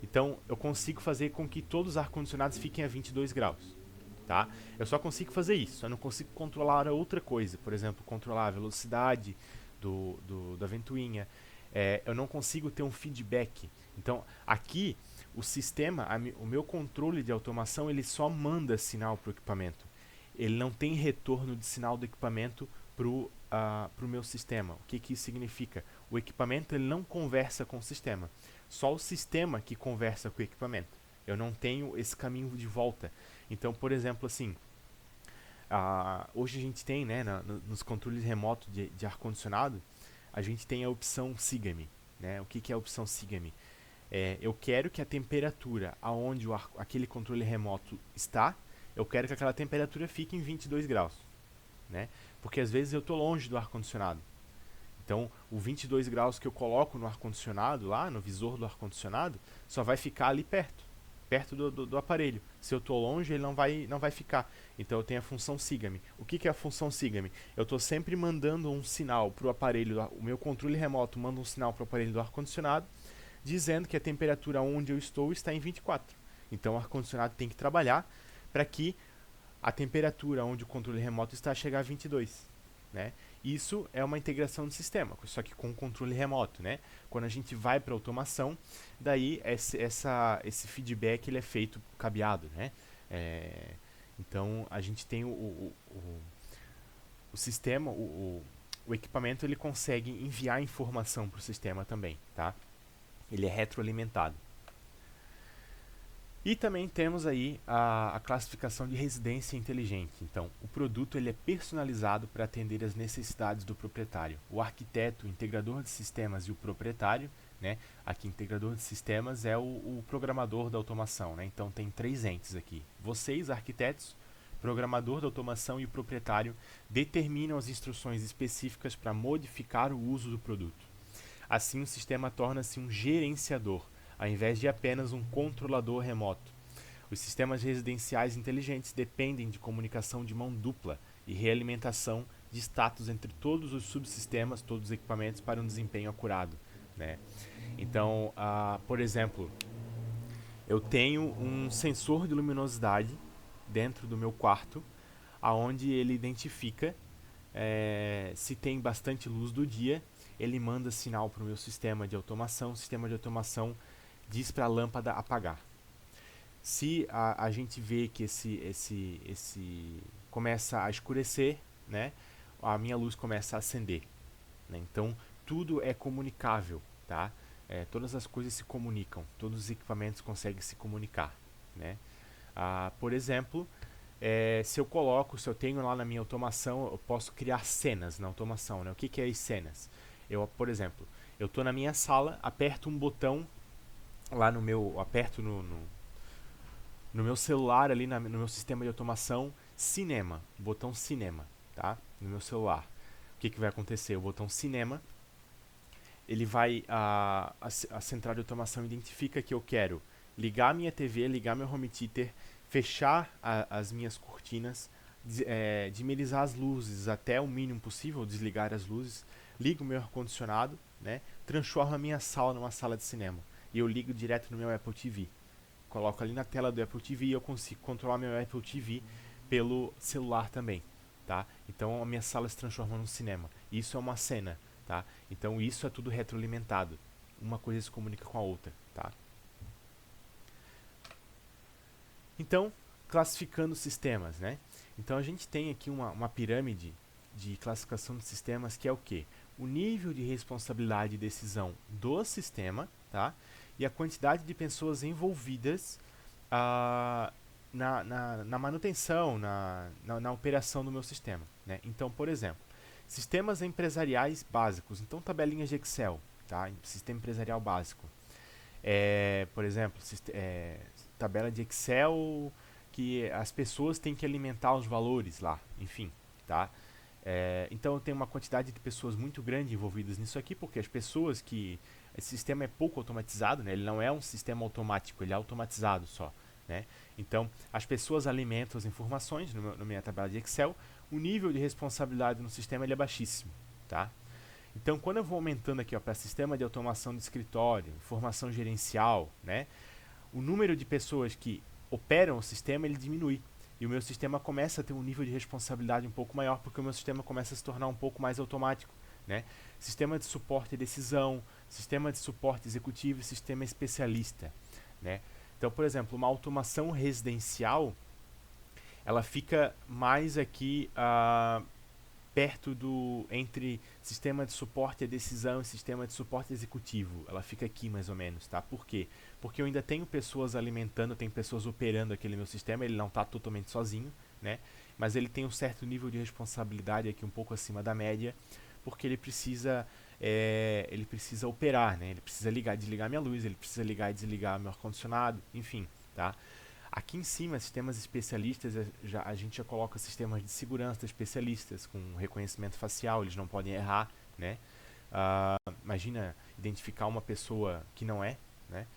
Então, eu consigo fazer com que todos os ar-condicionados fiquem a 22 graus. Tá? Eu só consigo fazer isso. Eu não consigo controlar outra coisa. Por exemplo, controlar a velocidade da ventoinha. Eu não consigo ter um feedback. Então, aqui, o sistema, o meu controle de automação, ele só manda sinal para o equipamento. Ele não tem retorno de sinal do equipamento para o meu sistema. O que isso significa? O equipamento ele não conversa com o sistema. Só o sistema que conversa com o equipamento. Eu não tenho esse caminho de volta. Então, por exemplo, assim, hoje a gente tem, né, nos controles remotos de ar-condicionado, a gente tem a opção Siga-me. Né? O que é a opção Siga-me? Eu quero que a temperatura aonde aquele controle remoto está, eu quero que aquela temperatura fique em 22 graus. Né? Porque às vezes eu estou longe do ar-condicionado. Então, o 22 graus que eu coloco no ar-condicionado, lá no visor do ar-condicionado, só vai ficar ali perto do aparelho. Se eu estou longe, ele não vai ficar. Então, eu tenho a função Siga-me. O que é a função Siga-me? Eu estou sempre mandando um sinal para o aparelho, o meu controle remoto manda um sinal para o aparelho do ar-condicionado, dizendo que a temperatura onde eu estou está em 24. Então, o ar-condicionado tem que trabalhar para que a temperatura onde o controle remoto está chegar a 22, né? Isso é uma integração do sistema, só que com controle remoto, né? Quando a gente vai para automação, daí esse feedback ele é feito cabeado, né? Então a gente tem o sistema, o equipamento ele consegue enviar informação para o sistema também, tá? Ele é retroalimentado. E também temos aí a classificação de residência inteligente. Então, o produto ele é personalizado para atender às necessidades do proprietário. O arquiteto, o integrador de sistemas e o proprietário, né? Aqui, integrador de sistemas é o programador da automação, né? Então, tem 3 entes aqui. Vocês, arquitetos, programador da automação e o proprietário determinam as instruções específicas para modificar o uso do produto. Assim, o sistema torna-se um gerenciador, ao invés de apenas um controlador remoto. Os sistemas residenciais inteligentes dependem de comunicação de mão dupla e realimentação de status entre todos os subsistemas, todos os equipamentos para um desempenho acurado, né? Então, por exemplo, eu tenho um sensor de luminosidade dentro do meu quarto, aonde ele identifica se tem bastante luz do dia, ele manda sinal para o meu sistema de automação, o sistema de automação diz para a lâmpada apagar. Se a gente vê que esse começa a escurecer, né, a minha luz começa a acender, né? Então tudo é comunicável, tá? Todas as coisas se comunicam, todos os equipamentos conseguem se comunicar, né? Por exemplo, se eu tenho lá na minha automação, eu posso criar cenas na automação, né? O que é as cenas? Por exemplo, eu estou na minha sala, aperto um botão lá aperto no meu celular ali, no meu sistema de automação, cinema, botão cinema, tá? No meu celular. O que vai acontecer? O botão cinema, ele vai, a central de automação identifica que eu quero ligar a minha TV, ligar meu home theater, fechar as minhas cortinas, dimerizar as luzes até o mínimo possível, desligar as luzes, ligo o meu ar-condicionado, né? Transformo a minha sala numa sala de cinema. E eu ligo direto no meu Apple TV. Coloco ali na tela do Apple TV e eu consigo controlar meu Apple TV pelo celular também, tá? Então a minha sala se transforma num cinema. Isso é uma cena, tá? Então isso é tudo retroalimentado. Uma coisa se comunica com a outra, tá? Então, classificando sistemas, né? Então a gente tem aqui uma pirâmide de classificação de sistemas que é o quê? O nível de responsabilidade e decisão do sistema, tá? E a quantidade de pessoas envolvidas na manutenção, na operação do meu sistema, né? Então, por exemplo, sistemas empresariais básicos. Então, tabelinhas de Excel, tá? Sistema empresarial básico. Por exemplo, tabela de Excel que as pessoas têm que alimentar os valores lá, enfim, tá? Então eu tenho uma quantidade de pessoas muito grande envolvidas nisso aqui, porque esse sistema é pouco automatizado, né? Ele não é um sistema automático, ele é automatizado só, né? Então as pessoas alimentam as informações na minha tabela de Excel, o nível de responsabilidade no sistema ele é baixíssimo, tá? Então, quando eu vou aumentando aqui para sistema de automação de escritório, informação gerencial, né, o número de pessoas que operam o sistema ele diminui. E o meu sistema começa a ter um nível de responsabilidade um pouco maior, porque o meu sistema começa a se tornar um pouco mais automático, né? Sistema de suporte e decisão, sistema de suporte executivo e sistema especialista, né? Então, por exemplo, uma automação residencial, ela fica mais aqui perto entre sistema de suporte à decisão e sistema de suporte executivo. Ela fica aqui mais ou menos, tá? Por quê? Porque eu ainda tenho pessoas alimentando, tenho pessoas operando aquele meu sistema, ele não está totalmente sozinho, né? Mas ele tem um certo nível de responsabilidade aqui um pouco acima da média, porque ele precisa operar, né? Ele precisa ligar e desligar minha luz, ele precisa ligar e desligar meu ar-condicionado, enfim, tá? Aqui em cima, sistemas especialistas, a gente já coloca sistemas de segurança especialistas com reconhecimento facial, eles não podem errar, né? Imagina identificar uma pessoa que não é, né?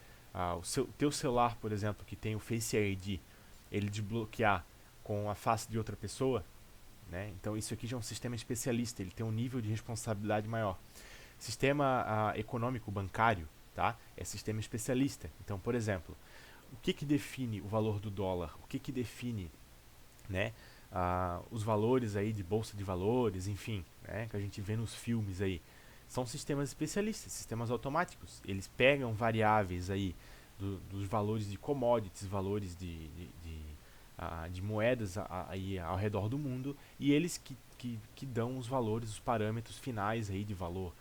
Teu celular, por exemplo, que tem o Face ID, ele desbloquear com a face de outra pessoa, né? Então isso aqui já é um sistema especialista, ele tem um nível de responsabilidade maior. Sistema econômico bancário, tá? É sistema especialista. Então, por exemplo, o que que define o valor do dólar? O que que define, né, os valores aí de bolsa de valores, enfim, né, que a gente vê nos filmes aí? São sistemas especialistas, sistemas automáticos. Eles pegam variáveis aí dos valores de commodities, valores de moedas aí ao redor do mundo, e eles que dão os valores, os parâmetros finais aí de valor,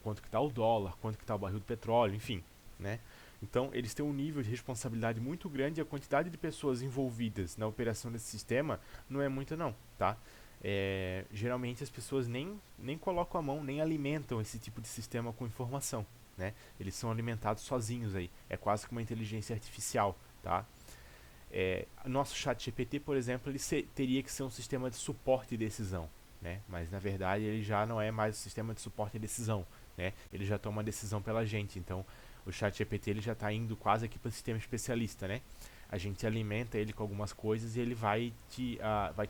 quanto que está o dólar, quanto que está o barril de petróleo, enfim, né? Então, eles têm um nível de responsabilidade muito grande e a quantidade de pessoas envolvidas na operação desse sistema não é muita não, tá? Geralmente as pessoas nem colocam a mão, nem alimentam esse tipo de sistema com informação, né? Eles são alimentados sozinhos aí, é quase que uma inteligência artificial, tá? Nosso chat GPT, por exemplo, ele teria que ser um sistema de suporte e decisão, né? Mas na verdade ele já não é mais um sistema de suporte e decisão, né? Ele já toma a decisão pela gente, então o chat GPT ele já está indo quase aqui para o sistema especialista, né? A gente alimenta ele com algumas coisas e ele vai te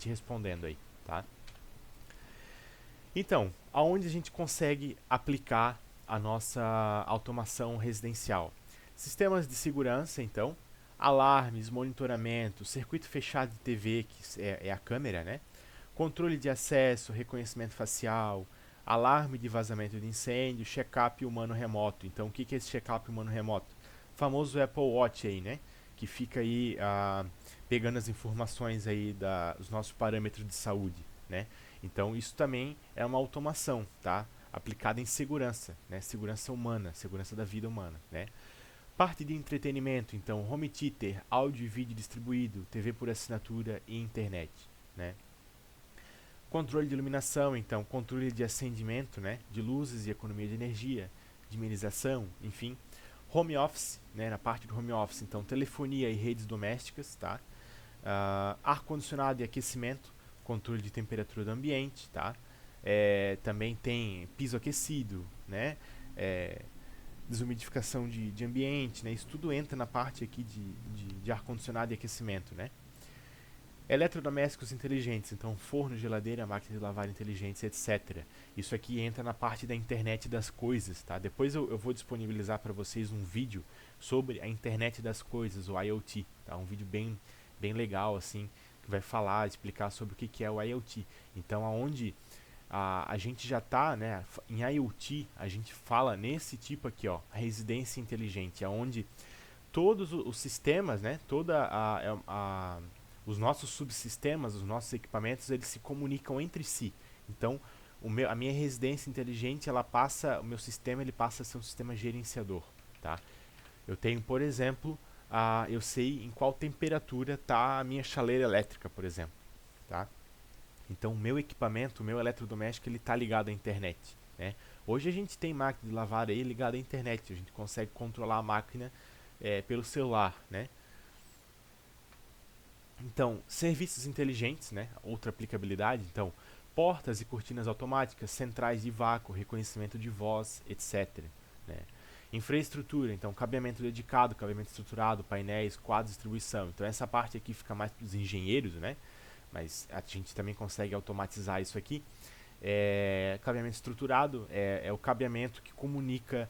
respondendo aí, tá? Então, aonde a gente consegue aplicar a nossa automação residencial? Sistemas de segurança, então, alarmes, monitoramento, circuito fechado de TV, que é a câmera, né? Controle de acesso, reconhecimento facial, alarme de vazamento de incêndio, check-up humano remoto. Então, o que é esse check-up humano remoto? O famoso Apple Watch aí, né? Que fica aí pegando as informações aí dos nossos parâmetros de saúde, né? Então, isso também é uma automação, tá? Aplicada em segurança, né? Segurança humana, segurança da vida humana, né? Parte de entretenimento, então, home theater, áudio e vídeo distribuído, TV por assinatura e internet, né? Controle de iluminação, então, controle de acendimento, né, de luzes e economia de energia, dimerização, enfim. Home office, né, na parte do home office, então, telefonia e redes domésticas, tá? Ar-condicionado e aquecimento, controle de temperatura do ambiente, tá? Também tem piso aquecido, né? Desumidificação de ambiente, né? Isso tudo entra na parte aqui de ar-condicionado e aquecimento, né? Eletrodomésticos inteligentes, então forno, geladeira, máquina de lavar inteligentes, etc. Isso aqui entra na parte da internet das coisas, tá? Depois eu vou disponibilizar para vocês um vídeo sobre a internet das coisas, o IoT, tá? Um vídeo bem legal, assim, que vai falar, explicar sobre o que é o IoT. Então, aonde a gente já está, né, em IoT, a gente fala nesse tipo aqui, ó, residência inteligente, aonde todos os sistemas, né, os nossos subsistemas, os nossos equipamentos, eles se comunicam entre si. Então, a minha residência inteligente, o meu sistema ele passa a ser um sistema gerenciador, tá? Eu tenho, por exemplo, eu sei em qual temperatura está a minha chaleira elétrica, por exemplo, tá? Então, o meu equipamento, o meu eletrodoméstico, ele está ligado à internet, né? Hoje a gente tem máquina de lavar aí ligada à internet, a gente consegue controlar a máquina pelo celular, né? Então, serviços inteligentes, né? Outra aplicabilidade, então, portas e cortinas automáticas, centrais de vácuo, reconhecimento de voz, etc. Né? Infraestrutura, então, cabeamento dedicado, cabeamento estruturado, painéis, quadros de distribuição. Então, essa parte aqui fica mais para os engenheiros, né? Mas a gente também consegue automatizar isso aqui. Cabeamento estruturado é o cabeamento que comunica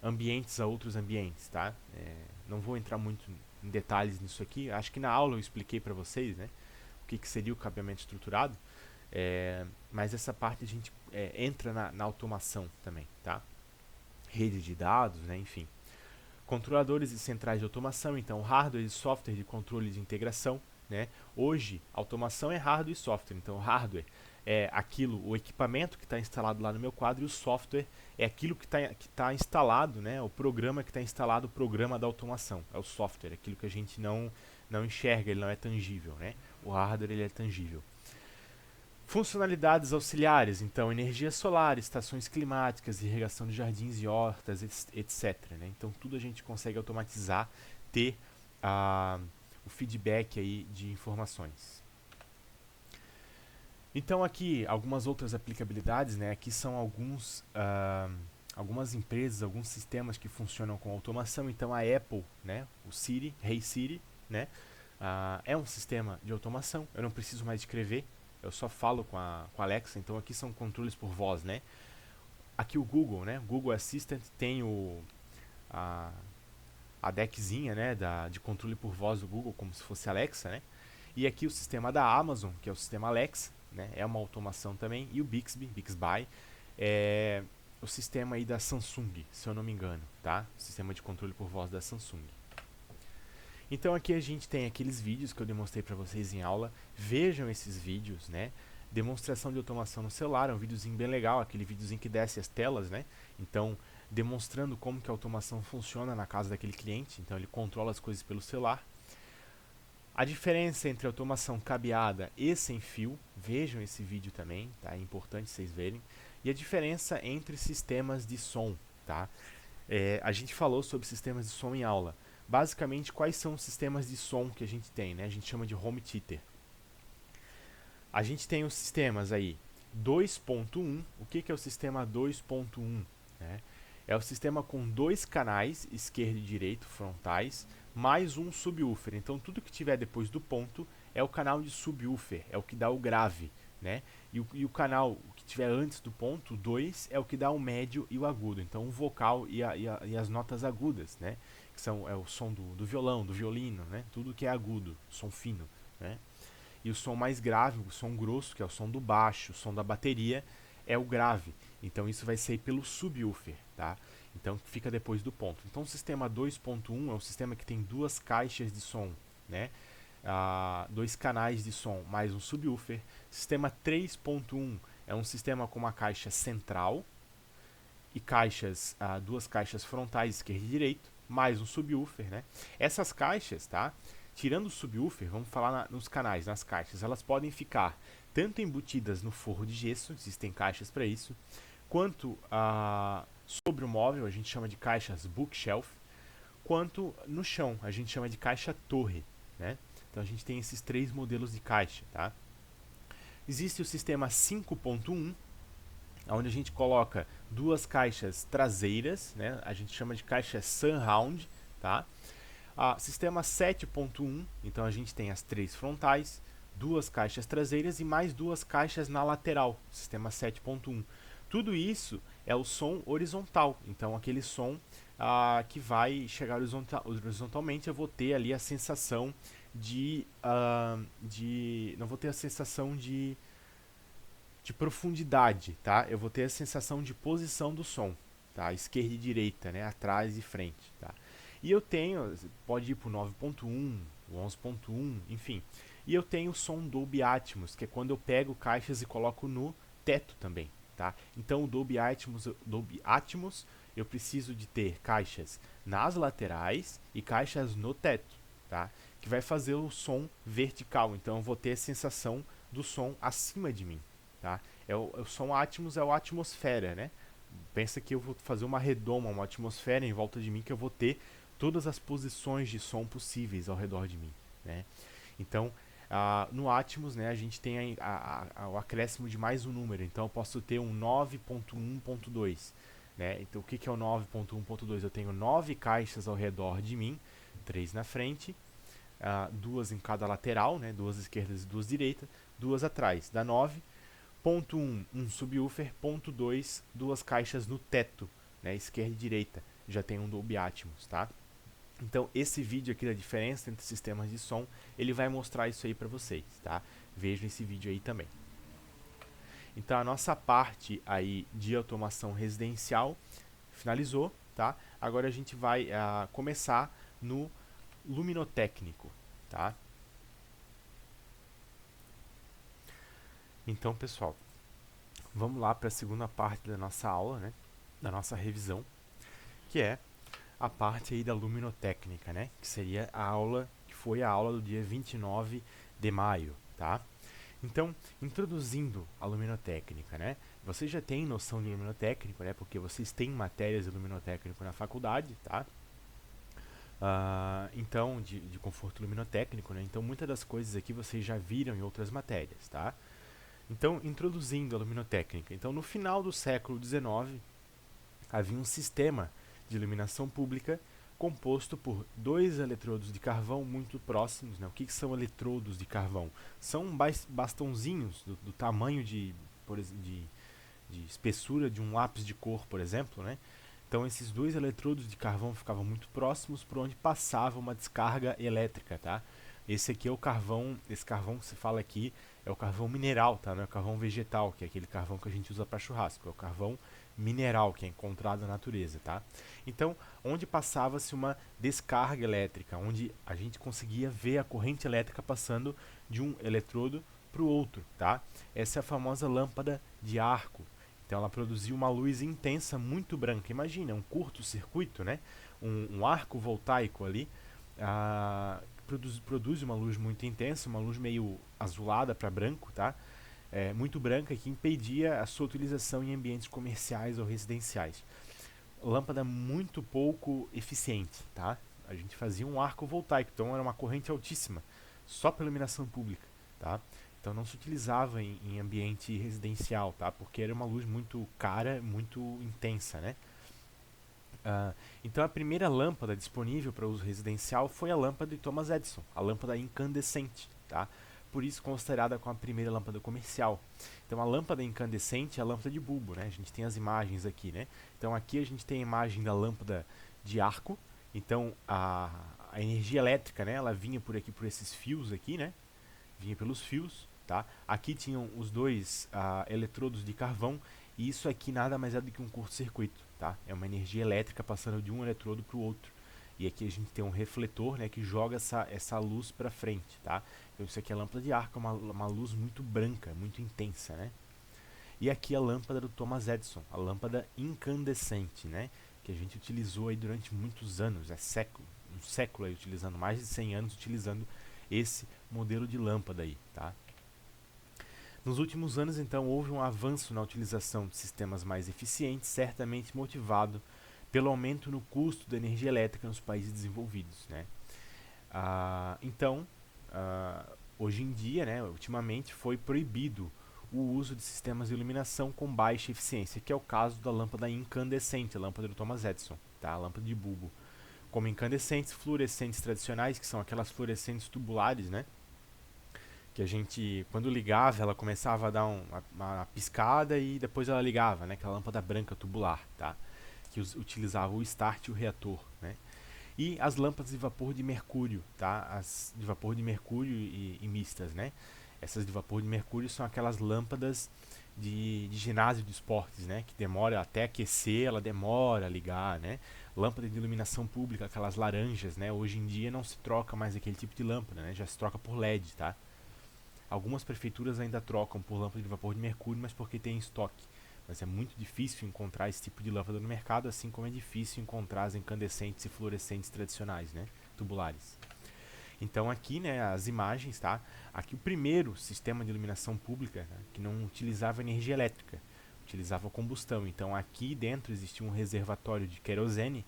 ambientes a outros ambientes, tá? Não vou entrar muito em detalhes nisso aqui. Acho que na aula eu expliquei para vocês, né, o que seria o cabeamento estruturado, mas essa parte a gente entra na automação também, tá? Rede de dados, né, enfim. Controladores e centrais de automação, então hardware e software de controle de integração, né? Hoje, automação é hardware e software, então hardware é o equipamento que está instalado lá no meu quadro, e o software é aquilo que tá instalado, né? O programa que está instalado, o programa da automação, é o software, aquilo que a gente não enxerga, ele não é tangível, né? O hardware ele é tangível. Funcionalidades auxiliares, então energia solar, estações climáticas, irrigação de jardins e hortas, etc. Né? Então tudo a gente consegue automatizar, ter o feedback aí de informações. Então aqui algumas outras aplicabilidades, né? Aqui são algumas empresas, alguns sistemas que funcionam com automação. Então a Apple, né? O Siri, Hey Siri, né? É um sistema de automação. Eu não preciso mais escrever. Eu só falo com a Alexa, então aqui são controles por voz, né? Aqui o Google, né? Google Assistant tem a deckzinha, né, de controle por voz do Google, como se fosse Alexa, né? E aqui o sistema da Amazon, que é o sistema Alexa, né, é uma automação também, e o Bixby é o sistema aí da Samsung, se eu não me engano, tá? O sistema de controle por voz da Samsung. Então aqui a gente tem aqueles vídeos que eu demonstrei para vocês em aula. Vejam esses vídeos, né? Demonstração de automação no celular, é um videozinho bem legal, aquele videozinho que desce as telas, né? Então, demonstrando como que a automação funciona na casa daquele cliente. Então ele controla as coisas pelo celular. A diferença entre automação cabeada e sem fio, vejam esse vídeo também, tá? É importante vocês verem. E a diferença entre sistemas de som, tá? A gente falou sobre sistemas de som em aula. Basicamente, quais são os sistemas de som que a gente tem, né? A gente chama de home theater. A gente tem os sistemas aí 2.1. O que é o sistema 2.1? Né? É o sistema com dois canais, esquerdo e direito, frontais, mais um subwoofer. Então, tudo que tiver depois do ponto é o canal de subwoofer, é o que dá o grave, né? E o canal que tiver antes do ponto, 2, é o que dá o médio e o agudo. Então, o vocal e as notas agudas, né? Que são o som do violão, do violino, né? Tudo que é agudo, som fino, né? E o som mais grave, o som grosso, que é o som do baixo, o som da bateria, é o grave. Então isso vai ser pelo subwoofer, tá? Então fica depois do ponto. Então o sistema 2.1 é um sistema que tem duas caixas de som, né? Dois canais de som mais um subwoofer. Sistema 3.1 é um sistema com uma caixa central e duas caixas frontais, esquerda e direita, mais um subwoofer, né? Essas caixas, tá? Tirando o subwoofer, vamos falar nos canais, nas caixas, elas podem ficar tanto embutidas no forro de gesso, existem caixas para isso, quanto sobre o móvel, a gente chama de caixas bookshelf, quanto no chão, a gente chama de caixa torre, né? Então a gente tem esses três modelos de caixa, tá? Existe o sistema 5.1, onde a gente coloca duas caixas traseiras, né? A gente chama de caixa surround, tá? Sistema 7.1, então a gente tem as três frontais, duas caixas traseiras e mais duas caixas na lateral, sistema 7.1. Tudo isso é o som horizontal, então aquele som que vai chegar horizontalmente, eu vou ter ali a sensação não vou ter a sensação de profundidade, tá? Eu vou ter a sensação de posição do som, tá? Esquerda e direita, né? Atrás e frente, tá? E eu tenho, pode ir para o 9.1, o 11.1, enfim. E eu tenho o som Dolby Atmos, que é quando eu pego caixas e coloco no teto também, tá? Então o Dolby Atmos, eu preciso de ter caixas nas laterais e caixas no teto, tá? Que vai fazer o som vertical, então eu vou ter a sensação do som acima de mim, tá? O som Atmos é o atmosfera, né? Pensa que eu vou fazer uma redoma, uma atmosfera em volta de mim, que eu vou ter todas as posições de som possíveis ao redor de mim, né? Então, no Atmos, né, a gente tem o acréscimo de mais um número. Então, eu posso ter um 9.1.2, né? Então, o que é o 9.1.2? Eu tenho 9 caixas ao redor de mim, 3 na frente, duas em cada lateral, né? Duas esquerdas e duas direitas, duas atrás. Dá 9. Ponto 1, um subwoofer. Ponto 2, duas caixas no teto, né? Esquerda e direita. Já tem um Dolby Atmos, tá? Então, esse vídeo aqui da diferença entre sistemas de som, ele vai mostrar isso aí para vocês, tá? Vejam esse vídeo aí também. Então, a nossa parte aí de automação residencial finalizou, tá? Agora a gente vai começar no luminotécnico, tá? Então, pessoal, vamos lá para a segunda parte da nossa aula, né? Da nossa revisão, que é a parte aí da luminotécnica, né? Que seria a aula, que foi a aula do dia 29 de maio, tá? Então, introduzindo a luminotécnica, né? Você já tem noção de luminotécnico, né? Porque vocês têm matérias de luminotécnico na faculdade, tá? Então, de conforto luminotécnico, né? Então, muitas das coisas aqui vocês já viram em outras matérias, tá? Então, introduzindo a luminotécnica. Então, no final do século XIX, havia um sistema de iluminação pública composto por dois eletrodos de carvão muito próximos, né? O que são eletrodos de carvão? São bastãozinhos do tamanho de espessura de um lápis de cor, por exemplo, né? Então esses dois eletrodos de carvão ficavam muito próximos por onde passava uma descarga elétrica, tá? Esse aqui é o carvão, esse carvão que se fala aqui é o carvão mineral, tá? Não é o carvão vegetal, que é aquele carvão que a gente usa para churrasco, é o carvão mineral que é encontrado na natureza, tá? Então, onde passava-se uma descarga elétrica, onde a gente conseguia ver a corrente elétrica passando de um eletrodo para o outro, tá? Essa é a famosa lâmpada de arco. Então ela produzia uma luz intensa, muito branca. Imagina, um curto-circuito, né? Um arco voltaico ali, produz uma luz muito intensa, uma luz meio azulada para branco, tá? Muito branca, que impedia a sua utilização em ambientes comerciais ou residenciais. Lâmpada muito pouco eficiente, tá? A gente fazia um arco voltaico, então era uma corrente altíssima, só para iluminação pública, tá? Então não se utilizava em ambiente residencial, tá? Porque era uma luz muito cara, muito intensa, né? Então a primeira lâmpada disponível para uso residencial foi a lâmpada de Thomas Edison, a lâmpada incandescente, tá? Por isso considerada como a primeira lâmpada comercial. Então a lâmpada incandescente é a lâmpada de bulbo, né? A gente tem as imagens aqui, né? Então aqui a gente tem a imagem da lâmpada de arco. Então a energia elétrica, né? Ela vinha por aqui, por esses fios aqui, né? Vinha pelos fios, tá? Aqui tinham os dois eletrodos de carvão e isso aqui nada mais é do que um curto-circuito, tá? É uma energia elétrica passando de um eletrodo para o outro. E aqui a gente tem um refletor, né, que joga essa luz para frente, tá? Então isso aqui é a lâmpada de arco, é uma luz muito branca, muito intensa, né? E aqui a lâmpada do Thomas Edison, a lâmpada incandescente, né? Que a gente utilizou aí durante muitos anos, um século aí utilizando, mais de 100 anos utilizando esse modelo de lâmpada aí, tá? Nos últimos anos, então, houve um avanço na utilização de sistemas mais eficientes, certamente motivado pelo aumento no custo da energia elétrica nos países desenvolvidos, né? Então, hoje em dia, né, ultimamente, foi proibido o uso de sistemas de iluminação com baixa eficiência, que é o caso da lâmpada incandescente, a lâmpada do Thomas Edison, tá? A lâmpada de bulbo. Como incandescentes, fluorescentes tradicionais, que são aquelas fluorescentes tubulares, né? Que a gente, quando ligava, ela começava a dar uma piscada e depois ela ligava, né? Aquela lâmpada branca tubular, tá? Que utilizava o start e o reator, né? E as lâmpadas de vapor de mercúrio, tá? As de vapor de mercúrio e mistas, né? Essas de vapor de mercúrio são aquelas lâmpadas de ginásio de esportes, né? Que demora até aquecer, ela demora a ligar, né? Lâmpada de iluminação pública, aquelas laranjas, né? Hoje em dia não se troca mais aquele tipo de lâmpada, né? Já se troca por LED, tá? Algumas prefeituras ainda trocam por lâmpada de vapor de mercúrio, mas porque tem em estoque. Mas é muito difícil encontrar esse tipo de lâmpada no mercado, assim como é difícil encontrar as incandescentes e fluorescentes tradicionais, né? Tubulares. Então aqui, né, as imagens, tá? Aqui o primeiro sistema de iluminação pública, né, que não utilizava energia elétrica, utilizava combustão. Então aqui dentro existia um reservatório de querosene,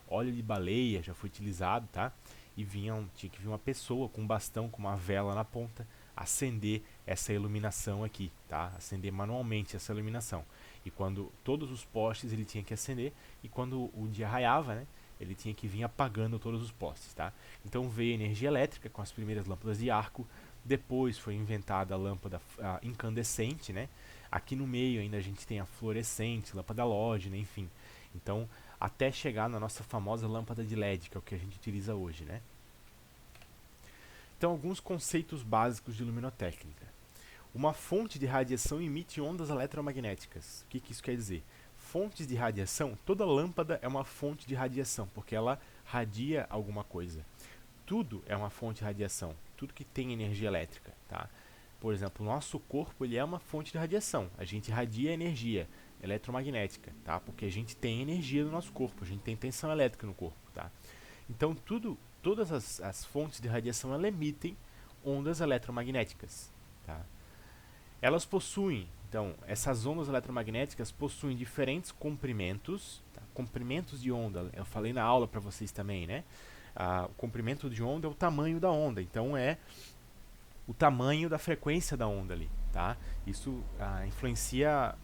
óleo de baleia já foi utilizado, tá? E tinha que vir uma pessoa com um bastão, com uma vela na ponta, acender essa iluminação aqui, tá? Acender manualmente essa iluminação. E quando todos os postes ele tinha que acender, e quando o dia raiava, né, ele tinha que vir apagando todos os postes, tá? Então veio a energia elétrica com as primeiras lâmpadas de arco, depois foi inventada a lâmpada incandescente, né? Aqui no meio ainda a gente tem a fluorescente, lâmpada halógena, enfim. Então, até chegar na nossa famosa lâmpada de LED, que é o que a gente utiliza hoje, né? Então, alguns conceitos básicos de luminotécnica. Uma fonte de radiação emite ondas eletromagnéticas. O que isso quer dizer? Fontes de radiação, toda lâmpada é uma fonte de radiação, porque ela radia alguma coisa. Tudo é uma fonte de radiação, tudo que tem energia elétrica, tá? Por exemplo, o nosso corpo ele é uma fonte de radiação. A gente radia energia eletromagnética, tá? Porque a gente tem energia no nosso corpo, a gente tem tensão elétrica no corpo, tá? Então, todas as fontes de radiação elas emitem ondas eletromagnéticas, tá? Elas possuem, então, essas ondas eletromagnéticas possuem diferentes comprimentos, tá? Comprimentos de onda. Eu falei na aula para vocês também, né? O comprimento de onda é o tamanho da onda, então é o tamanho da frequência da onda ali, tá? Isso influencia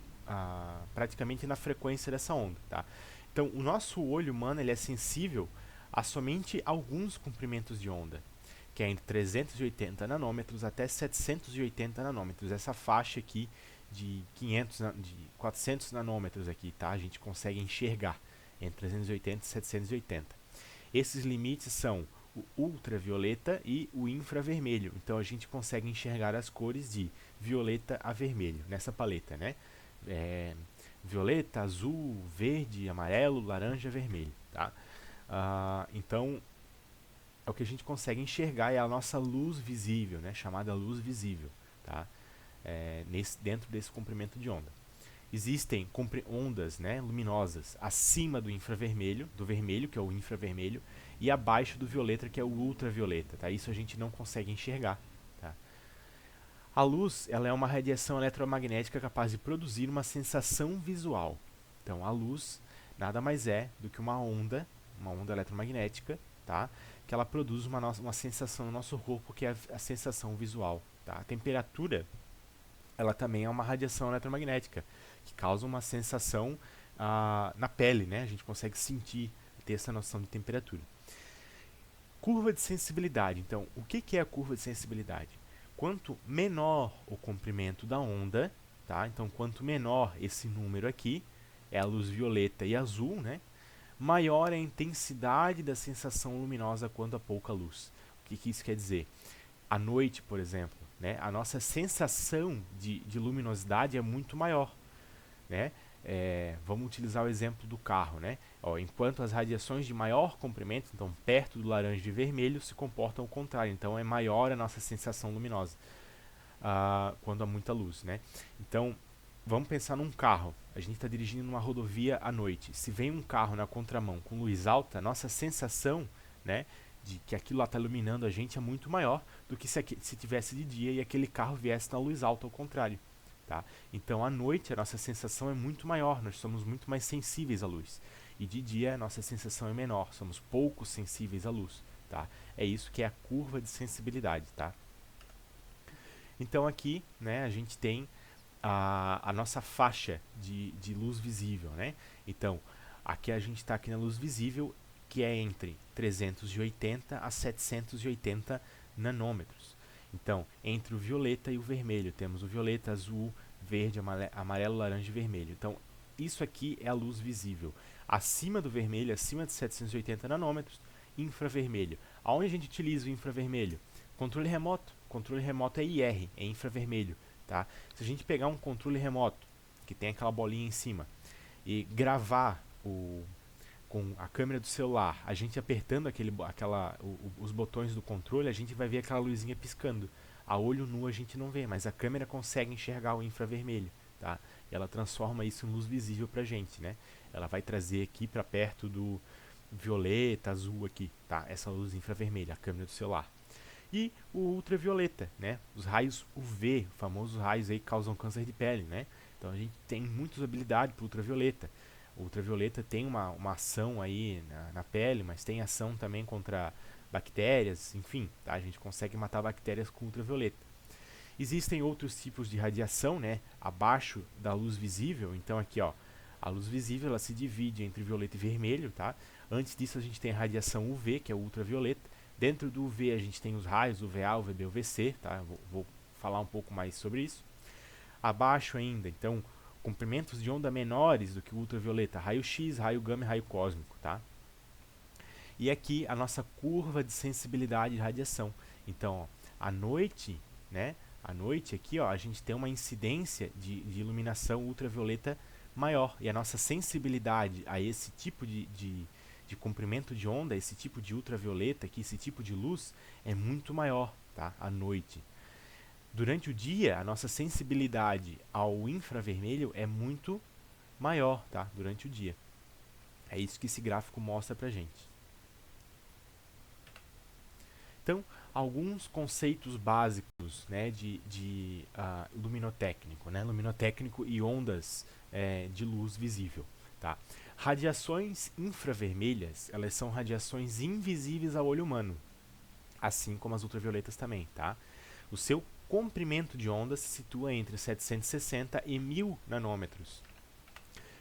praticamente na frequência dessa onda, tá? Então, o nosso olho humano ele é sensível a somente alguns comprimentos de onda, que é entre 380 nanômetros até 780 nanômetros, essa faixa aqui de 400 nanômetros aqui, tá? A gente consegue enxergar entre 380 e 780. Esses limites são o ultravioleta e o infravermelho. Então a gente consegue enxergar as cores de violeta a vermelho nessa paleta, né? Violeta, azul, verde, amarelo, laranja, vermelho, tá? Então é o que a gente consegue enxergar, é a nossa luz visível, né? Chamada luz visível, tá? Dentro desse comprimento de onda. Existem ondas, né, luminosas acima do infravermelho, do vermelho, que é o infravermelho, e abaixo do violeta, que é o ultravioleta, tá? Isso a gente não consegue enxergar, tá? A luz, ela é uma radiação eletromagnética capaz de produzir uma sensação visual. Então, a luz nada mais é do que uma onda eletromagnética, tá? Que ela produz uma sensação no nosso corpo, que é a sensação visual, tá? A temperatura, ela também é uma radiação eletromagnética, que causa uma sensação na pele, né? A gente consegue sentir, ter essa noção de temperatura. Curva de sensibilidade. Então, o que é a curva de sensibilidade? Quanto menor o comprimento da onda, tá? Então, quanto menor esse número aqui, é a luz violeta e azul, né? Maior é a intensidade da sensação luminosa quando há pouca luz. O que isso quer dizer? À noite, por exemplo, né, a nossa sensação de luminosidade é muito maior, né? Vamos utilizar o exemplo do carro, né? Enquanto as radiações de maior comprimento, então perto do laranja e vermelho, se comportam ao contrário. Então é maior a nossa sensação luminosa quando há muita luz, né? Então vamos pensar num carro. A gente está dirigindo numa rodovia à noite. Se vem um carro na contramão com luz alta, nossa sensação, né, de que aquilo lá está iluminando a gente é muito maior do que se tivesse de dia e aquele carro viesse na luz alta, ao contrário. Tá? Então, à noite, a nossa sensação é muito maior, nós somos muito mais sensíveis à luz. E de dia, a nossa sensação é menor, somos pouco sensíveis à luz. Tá? É isso que é a curva de sensibilidade. Tá? Então, aqui, né, a gente tem a nossa faixa de luz visível. Né? Então, aqui a gente está aqui na luz visível, que é entre 380 a 780 nanômetros. Então, entre o violeta e o vermelho, temos o violeta, azul, verde, amarelo, laranja e vermelho. Então, isso aqui é a luz visível. Acima do vermelho, acima de 780 nanômetros, infravermelho. Aonde a gente utiliza o infravermelho? Controle remoto. Controle remoto é IR, é infravermelho. Tá? Se a gente pegar um controle remoto, que tem aquela bolinha em cima, e gravar com a câmera do celular, a gente apertando os botões do controle, a gente vai ver aquela luzinha piscando. A olho nu a gente não vê, mas a câmera consegue enxergar o infravermelho, tá? E ela transforma isso em luz visível pra gente, né? Ela vai trazer aqui para perto do violeta, azul aqui, tá? Essa luz infravermelha, a câmera do celular. E o ultravioleta, né? Os raios UV, famosos raios aí que causam câncer de pele, né? Então a gente tem muita usabilidade para ultravioleta. O ultravioleta tem uma ação aí na pele, mas tem ação também contra bactérias, enfim, tá? A gente consegue matar bactérias com ultravioleta. Existem outros tipos de radiação, né, abaixo da luz visível. Então aqui, ó, a luz visível ela se divide entre violeta e vermelho, tá? Antes disso a gente tem a radiação UV, que é o ultravioleta. Dentro do UV a gente tem os raios UVA, UVB, UVC, tá? Vou falar um pouco mais sobre isso. Abaixo ainda, então, comprimentos de onda menores do que o ultravioleta, raio-x, raio gama e raio cósmico, tá? E aqui a nossa curva de sensibilidade de radiação. Então, ó, à noite, né? À noite aqui, ó, a gente tem uma incidência de iluminação ultravioleta maior. E a nossa sensibilidade a esse tipo de comprimento de onda, esse tipo de ultravioleta, aqui, esse tipo de luz, é muito maior, tá? À noite. Durante o dia, a nossa sensibilidade ao infravermelho é muito maior, tá? Durante o dia. É isso que esse gráfico mostra pra gente. Então, alguns conceitos básicos, né, de luminotécnico, né? Luminotécnico e ondas de luz visível, tá? Radiações infravermelhas, elas são radiações invisíveis ao olho humano, assim como as ultravioletas também, tá? O seu comprimento de onda se situa entre 760 e 1000 nanômetros.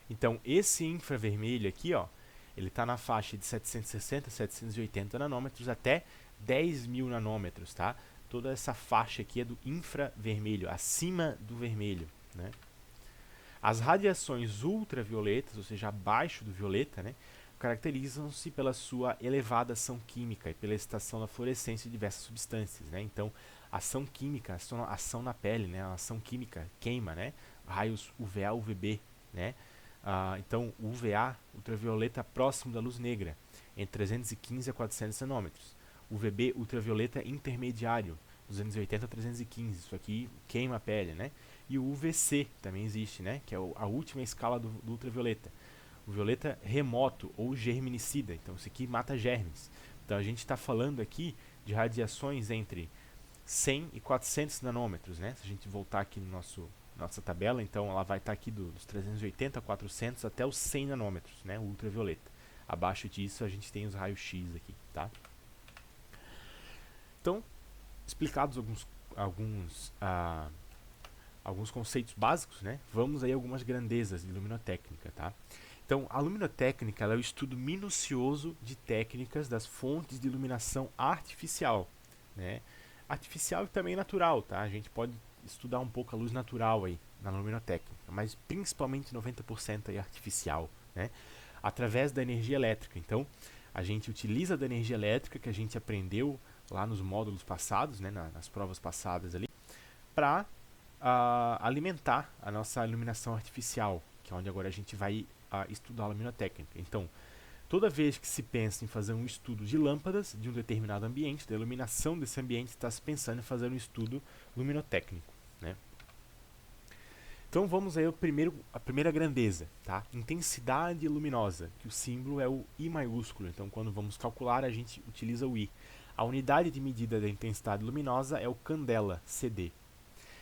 Então, esse infravermelho aqui, ó, ele está na faixa de 760 a 780 nanômetros até 10.000 nanômetros, tá? Toda essa faixa aqui é do infravermelho, acima do vermelho, né? As radiações ultravioletas, ou seja, abaixo do violeta, né, caracterizam-se pela sua elevada ação química e pela excitação da fluorescência de diversas substâncias, né? Então, ação química, ação na pele, né? A ação química queima, né? Raios UVA, UVB, né? Então, o UVA, ultravioleta próximo da luz negra, entre 315 a 400 nanômetros. UVB, ultravioleta intermediário, 280 a 315. Isso aqui queima a pele, né? E o UVC também existe, né? Que é a última escala do ultravioleta. O violeta remoto ou germinicida. Então, isso aqui mata germes. Então, a gente está falando aqui de radiações entre 100 e 400 nanômetros, né? Se a gente voltar aqui no nossa tabela, então ela vai estar aqui dos 380 a 400 até os 100 nanômetros, né? O ultravioleta. Abaixo disso, a gente tem os raios X aqui, tá? Então, explicados alguns conceitos básicos, né? Vamos aí a algumas grandezas de luminotécnica, tá? Então, a luminotécnica ela é o estudo minucioso de técnicas das fontes de iluminação artificial, né? Artificial e também natural, tá? A gente pode estudar um pouco a luz natural aí na luminotécnica, mas principalmente 90% aí artificial, né? Através da energia elétrica. Então, a gente utiliza da energia elétrica que a gente aprendeu lá nos módulos passados, né, nas provas passadas ali, para alimentar a nossa iluminação artificial, que é onde agora a gente vai estudar a luminotécnica. Então, toda vez que se pensa em fazer um estudo de lâmpadas de um determinado ambiente, da iluminação desse ambiente, está se pensando em fazer um estudo luminotécnico, né? Então vamos aí a primeira grandeza, tá? Intensidade luminosa, que o símbolo é o I maiúsculo. Então quando vamos calcular a gente utiliza o I. A unidade de medida da intensidade luminosa é o candela, CD.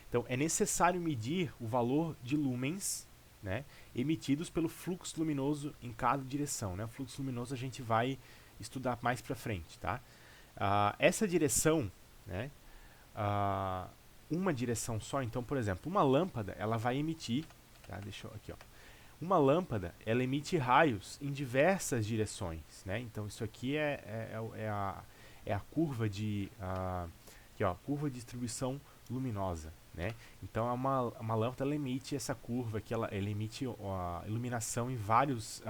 Então é necessário medir o valor de lumens, né, emitidos pelo fluxo luminoso em cada direção, né? O fluxo luminoso a gente vai estudar mais para frente, tá? Essa direção, né, uma direção só, então, por exemplo, uma lâmpada, ela vai emitir, tá? Deixa eu, aqui, ó. Uma lâmpada, ela emite raios em diversas direções, né? Então, isso aqui é a curva de, aqui, ó, curva de distribuição luminosa, né? Então, uma lâmpada, ela emite essa curva aqui, ela emite iluminação em várias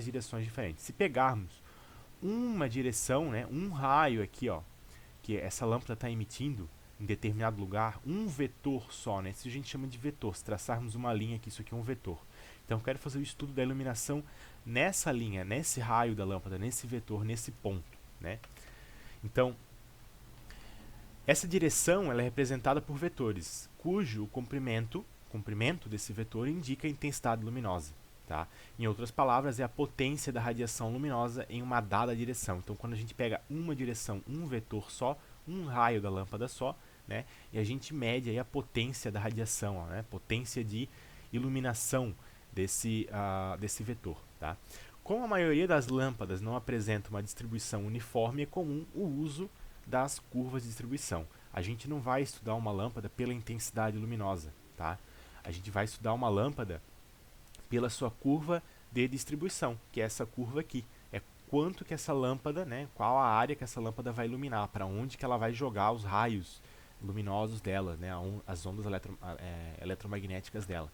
direções diferentes. Se pegarmos uma direção, né, um raio aqui, ó, que essa lâmpada está emitindo em determinado lugar, um vetor só, né? Isso a gente chama de vetor. Se traçarmos uma linha aqui, isso aqui é um vetor. Então, eu quero fazer o estudo da iluminação nessa linha, nesse raio da lâmpada, nesse vetor, nesse ponto, né? Então, essa direção ela é representada por vetores, cujo comprimento desse vetor indica a intensidade luminosa, tá? Em outras palavras, é a potência da radiação luminosa em uma dada direção. Então, quando a gente pega uma direção, um vetor só, um raio da lâmpada só, né, e a gente mede aí a potência da radiação, ó, né, potência de iluminação desse vetor, tá? Como a maioria das lâmpadas não apresenta uma distribuição uniforme, é comum o uso das curvas de distribuição. A gente não vai estudar uma lâmpada pela intensidade luminosa, tá? A gente vai estudar uma lâmpada pela sua curva de distribuição, que é essa curva aqui. É quanto que essa lâmpada, né, qual a área que essa lâmpada vai iluminar, para onde que ela vai jogar os raios luminosos dela, né, as ondas eletromagnéticas dela.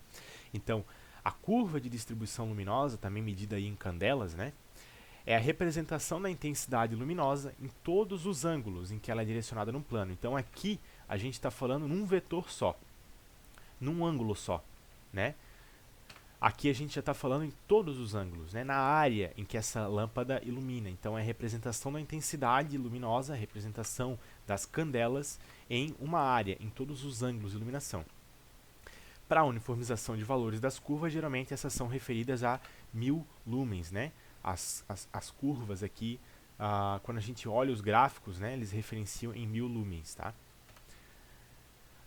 Então, a curva de distribuição luminosa, também medida aí em candelas, né, é a representação da intensidade luminosa em todos os ângulos em que ela é direcionada num plano. Então, aqui a gente está falando num vetor só, num ângulo só, né? Aqui a gente já está falando em todos os ângulos, né? Na área em que essa lâmpada ilumina. Então, é a representação da intensidade luminosa, a representação das candelas em uma área, em todos os ângulos de iluminação. Para a uniformização de valores das curvas, geralmente essas são referidas a 1000 lumens, né? As curvas aqui, quando a gente olha os gráficos, né, eles referenciam em 1000 lumens, tá?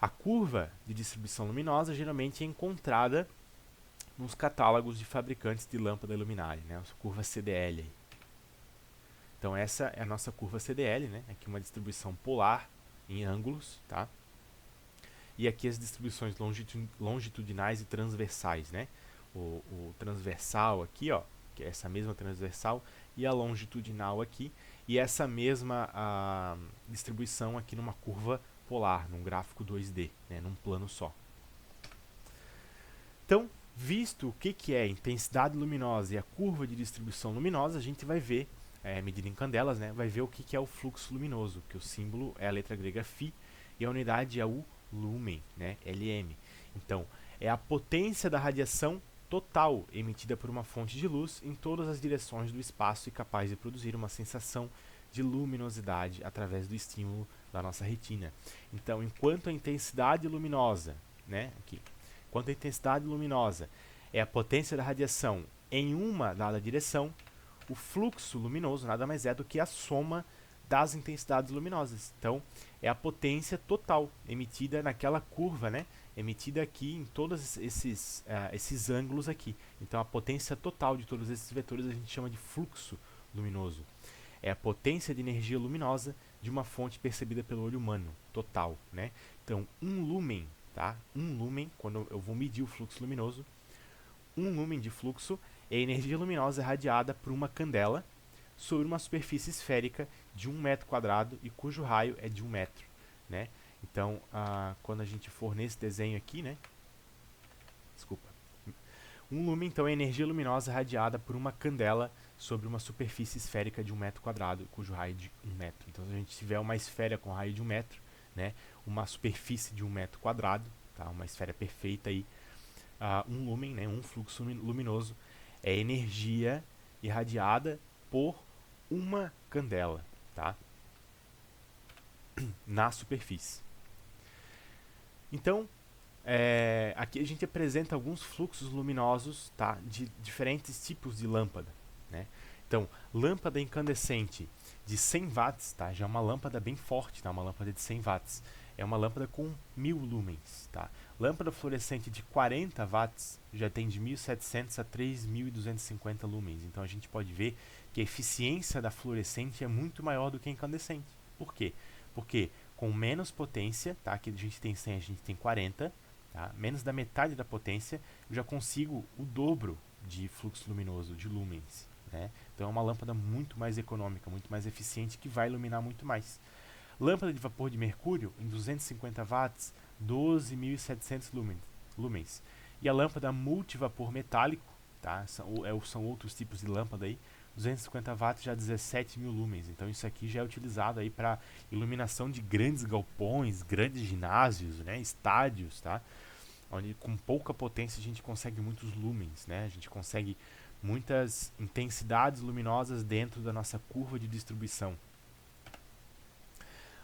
A curva de distribuição luminosa geralmente é encontrada nos catálogos de fabricantes de lâmpada luminária, né? A curva CDL. Então essa é a nossa curva CDL, né? Aqui uma distribuição polar em ângulos, tá? E aqui as distribuições longitudinais e transversais, né? O transversal aqui, ó, que é essa mesma transversal, e a longitudinal aqui, e essa mesma distribuição aqui numa curva polar, num gráfico 2D, né? Num plano só. Então, visto o que é intensidade luminosa e a curva de distribuição luminosa, a gente vai ver, medida em candelas, né, vai ver o que é o fluxo luminoso, que o símbolo é a letra grega φ e a unidade é o lumen, né, LM. Então, é a potência da radiação total emitida por uma fonte de luz em todas as direções do espaço e capaz de produzir uma sensação de luminosidade através do estímulo da nossa retina. Então, enquanto a intensidade luminosa, né, aqui, enquanto a intensidade luminosa é a potência da radiação em uma dada direção, o fluxo luminoso nada mais é do que a soma das intensidades luminosas. Então, é a potência total emitida naquela curva, né? Emitida aqui em todos esses ângulos aqui. Então, a potência total de todos esses vetores a gente chama de fluxo luminoso. É a potência de energia luminosa de uma fonte percebida pelo olho humano, total, né? Então, um lumen, tá? Um lumen, quando eu vou medir o fluxo luminoso, um lumen de fluxo é a energia luminosa irradiada por uma candela sobre uma superfície esférica de 1 metro quadrado e cujo raio é de 1 metro, né? Então, quando a gente for nesse desenho aqui, né? Desculpa. Um lumen, então, é a energia luminosa irradiada por uma candela sobre uma superfície esférica de 1 metro quadrado, cujo raio é de 1 metro. Então, se a gente tiver uma esfera com raio de 1 metro, né? Uma superfície de 1 metro quadrado, tá? Uma esfera perfeita aí, um lumen, né? Um fluxo luminoso, é energia irradiada por uma candela, tá? Na superfície. Então, aqui a gente apresenta alguns fluxos luminosos, tá? De diferentes tipos de lâmpada, né? Então, lâmpada incandescente de 100 watts, tá? Já é uma lâmpada bem forte, tá? Uma lâmpada de 100 watts. É uma lâmpada com 1000 lumens, tá? Lâmpada fluorescente de 40 watts já tem de 1700 a 3250 lumens. Então, a gente pode ver que a eficiência da fluorescente é muito maior do que a incandescente. Por quê? Porque com menos potência, tá? Aqui a gente tem 100, a gente tem 40, tá? Menos da metade da potência, eu já consigo o dobro de fluxo luminoso, de lumens, né? Então é uma lâmpada muito mais econômica, muito mais eficiente, que vai iluminar muito mais. Lâmpada de vapor de mercúrio, em 250 watts, 12.700 lumens. E a lâmpada multivapor metálico, tá? São outros tipos de lâmpada aí, 250 watts já 17.000 lumens. Então isso aqui já é utilizado aí para iluminação de grandes galpões, grandes ginásios, né, estádios, tá? Onde com pouca potência a gente consegue muitos lumens, né? A gente consegue muitas intensidades luminosas dentro da nossa curva de distribuição.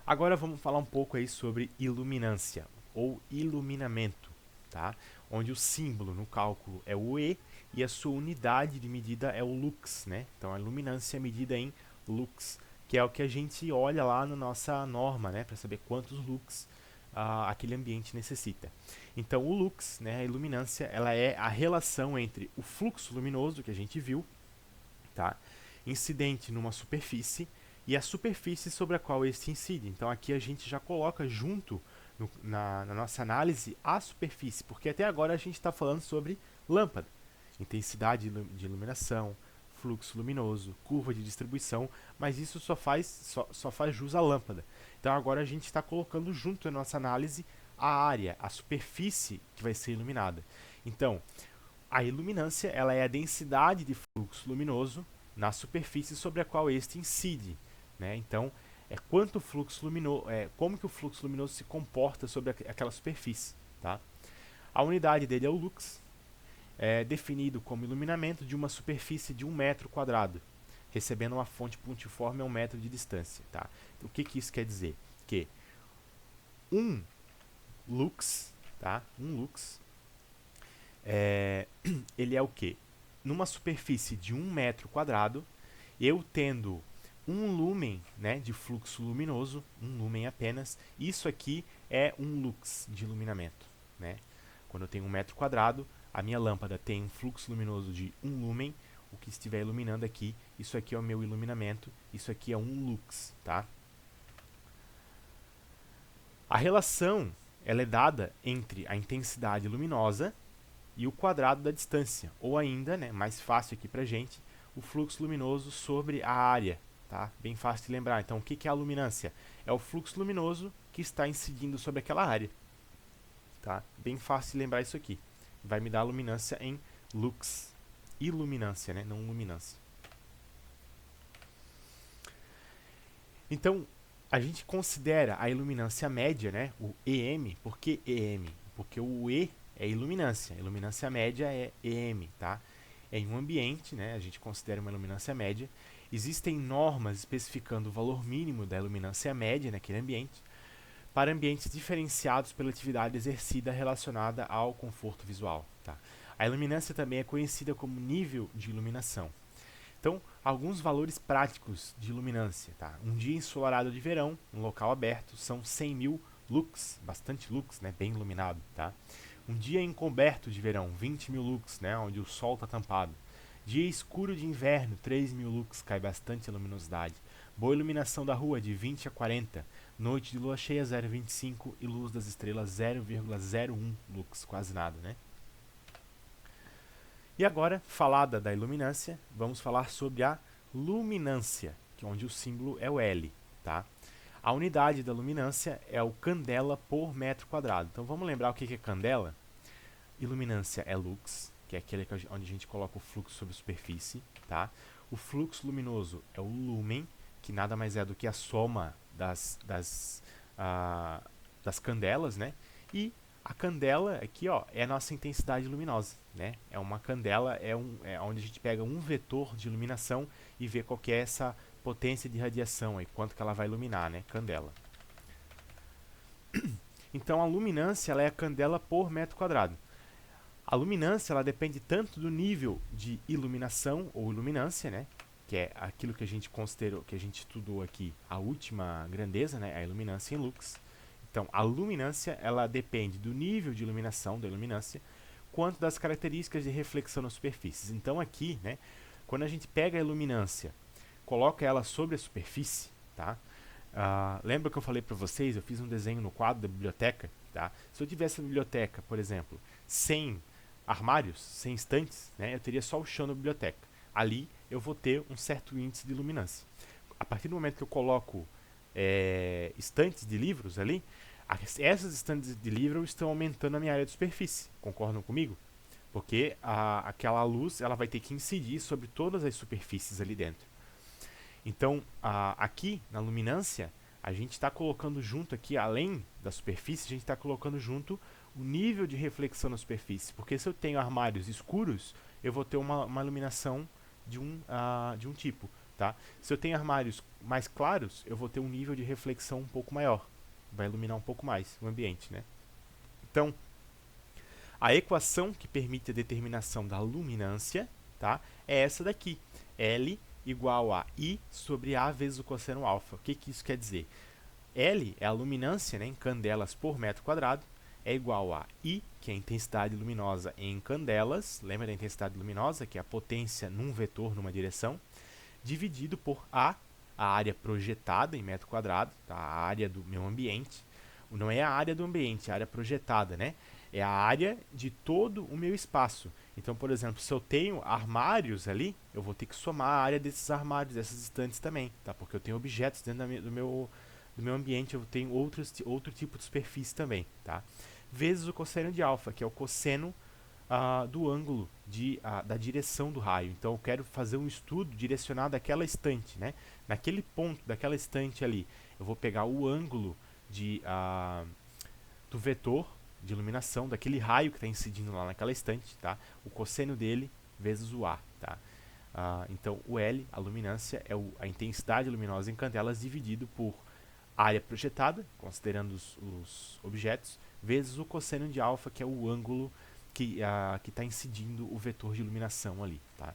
Agora vamos falar um pouco aí sobre iluminância ou iluminamento, tá? Onde o símbolo no cálculo é o E e a sua unidade de medida é o lux, né? Então a iluminância é medida em lux, que é o que a gente olha lá na nossa norma, né? Para saber quantos lux aquele ambiente necessita. Então o lux, né? A iluminância, ela é a relação entre o fluxo luminoso que a gente viu, tá? Incidente numa superfície e a superfície sobre a qual este incide. Então aqui a gente já coloca junto na nossa análise a superfície, porque até agora a gente está falando sobre lâmpada, intensidade de iluminação, fluxo luminoso, curva de distribuição, mas isso só faz jus à lâmpada. Então agora a gente está colocando junto na nossa análise a área, a superfície que vai ser iluminada. Então, a iluminância, ela é a densidade de fluxo luminoso na superfície sobre a qual este incide, né? Então, quanto fluxo luminoso, como que o fluxo luminoso se comporta sobre aquela superfície, tá? A unidade dele é o lux, definido como iluminamento de uma superfície de 1 metro quadrado, recebendo uma fonte pontiforme a 1 metro de distância, tá? Então, o que isso quer dizer? Que 1 lux, tá? 1 lux, ele é o quê? Numa superfície de 1 metro quadrado, eu tendo 1 lumen, né, de fluxo luminoso, 1 lumen apenas, isso aqui é 1 lux de iluminamento, né? Quando eu tenho 1 metro quadrado, a minha lâmpada tem um fluxo luminoso de 1 lumen, o que estiver iluminando aqui, isso aqui é o meu iluminamento, isso aqui é 1 lux, tá? A relação, ela é dada entre a intensidade luminosa e o quadrado da distância, ou ainda, né, mais fácil aqui pra gente, o fluxo luminoso sobre a área, tá? Bem fácil de lembrar. Então, o que é a luminância? É o fluxo luminoso que está incidindo sobre aquela área, tá? Bem fácil de lembrar isso aqui. vai me dar a luminância em lux. Iluminância, né? Não luminância. Então, a gente considera a iluminância média, né? O EM. Por que EM? Porque o E é iluminância. A iluminância média é EM, tá? Em um ambiente, né? A gente considera uma iluminância média. Existem normas especificando o valor mínimo da iluminância média naquele ambiente para ambientes diferenciados pela atividade exercida relacionada ao conforto visual, tá? A iluminância também é conhecida como nível de iluminação. Então, alguns valores práticos de iluminância, tá? Um dia ensolarado de verão, um local aberto, são 100.000 lux, bastante lux, né? Bem iluminado, tá? Um dia encoberto de verão, 20.000 lux, né? Onde o sol está tampado. Dia escuro de inverno, 3.000 lux, cai bastante luminosidade. Boa iluminação da rua, de 20 a 40. Noite de lua cheia, 0,25 e luz das estrelas, 0,01 lux, quase nada, né? E agora, falada da iluminância, vamos falar sobre a luminância, que é onde o símbolo é o L, tá? A unidade da luminância é o candela por metro quadrado. Então vamos lembrar o que é candela? Iluminância é lux, que é aquele onde a gente coloca o fluxo sobre a superfície, tá? O fluxo luminoso é o lumen, que nada mais é do que a soma das candelas, né? E a candela aqui, ó, é a nossa intensidade luminosa, né? É uma candela, é onde a gente pega um vetor de iluminação e vê qual que é essa potência de radiação aí, quanto que ela vai iluminar, né? Candela. Então a luminância ela é a candela por metro quadrado. A luminância ela depende tanto do nível de iluminação ou iluminância, né? Que é aquilo que a gente considerou, que a gente estudou aqui, a última grandeza, né? A iluminância em lux. Então, a luminância ela depende do nível de iluminação da iluminância, quanto das características de reflexão nas superfícies. Então, aqui, né? Quando a gente pega a iluminância, coloca ela sobre a superfície, tá? Lembra que eu falei para vocês, eu fiz um desenho no quadro da biblioteca, tá? Se eu tivesse a biblioteca, por exemplo, sem armários, sem estantes, né, eu teria só o chão da biblioteca. Ali eu vou ter um certo índice de luminância. A partir do momento que eu coloco estantes de livros ali, essas estantes de livros estão aumentando a minha área de superfície. Concordam comigo? Porque aquela luz ela vai ter que incidir sobre todas as superfícies ali dentro. Então, aqui na luminância, a gente está colocando junto aqui, além da superfície, a gente está colocando junto o nível de reflexão na superfície. Porque se eu tenho armários escuros, eu vou ter uma iluminação de um tipo. Tá? Se eu tenho armários mais claros, eu vou ter um nível de reflexão um pouco maior. Vai iluminar um pouco mais o ambiente. Né? Então, a equação que permite a determinação da luminância, tá, é essa daqui. L igual a I sobre A vezes o cosseno alfa. O que isso quer dizer? L é a luminância, né, em candelas por metro quadrado, é igual a I, que é a intensidade luminosa em candelas, lembra da intensidade luminosa, que é a potência num vetor numa direção, dividido por A área projetada em metro quadrado, tá, a área do meu ambiente. Não é a área do ambiente, é a área projetada, né? É a área de todo o meu espaço. Então, por exemplo, se eu tenho armários ali, eu vou ter que somar a área desses armários, dessas estantes também, tá? Porque eu tenho objetos dentro do meu ambiente, eu tenho outro tipo de superfície também, tá? Vezes o cosseno de alfa, que é o cosseno do ângulo da direção do raio. Então, eu quero fazer um estudo direcionado àquela estante, né? Naquele ponto daquela estante ali, eu vou pegar o ângulo do vetor de iluminação, daquele raio que está incidindo lá naquela estante, tá? O cosseno dele vezes o A, tá? Então, o L, a luminância, é a intensidade luminosa em candelas dividido por área projetada, considerando os objetos, vezes o cosseno de alfa, que é o ângulo que está incidindo o vetor de iluminação ali, tá?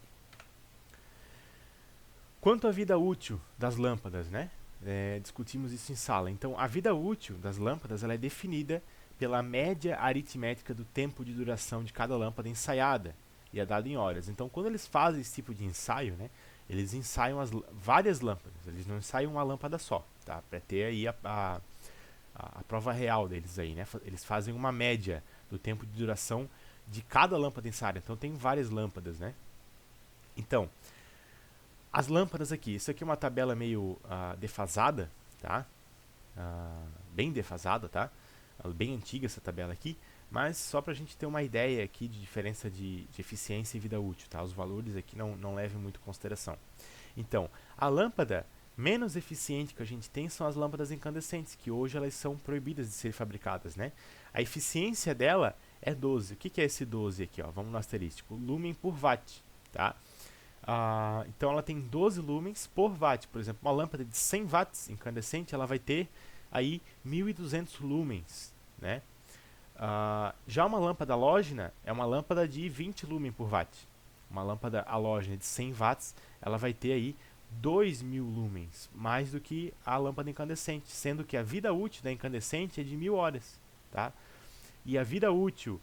Quanto à vida útil das lâmpadas, né? Discutimos isso em sala. Então, a vida útil das lâmpadas ela é definida pela média aritmética do tempo de duração de cada lâmpada ensaiada e é dada em horas. Então, quando eles fazem esse tipo de ensaio, né, eles ensaiam várias lâmpadas, eles não ensaiam uma lâmpada só, tá? Para ter aí a prova real deles aí, né? Eles fazem uma média do tempo de duração de cada lâmpada ensaiada. Então, tem várias lâmpadas, né? Então, as lâmpadas aqui, isso aqui é uma tabela meio defasada, tá? Bem defasada, tá? Bem antiga essa tabela aqui, Mas só para a gente ter uma ideia aqui de diferença de eficiência e vida útil, tá? Os valores aqui não levem muito em consideração. Então, a lâmpada menos eficiente que a gente tem são as lâmpadas incandescentes, que hoje elas são proibidas de serem fabricadas, né? A eficiência dela é 12. O que é esse 12 aqui? Ó? Vamos no asterístico. Lumen por watt, tá? Então ela tem 12 lumens por watt. Por exemplo, uma lâmpada de 100 watts incandescente, ela vai ter aí 1.200 lumens, né? Já uma lâmpada halógena é uma lâmpada de 20 lumen por watt. Uma lâmpada halógena de 100 watts, ela vai ter aí 2.000 lumens, mais do que a lâmpada incandescente, sendo que a vida útil da incandescente é de 1.000 horas, tá? E a vida útil,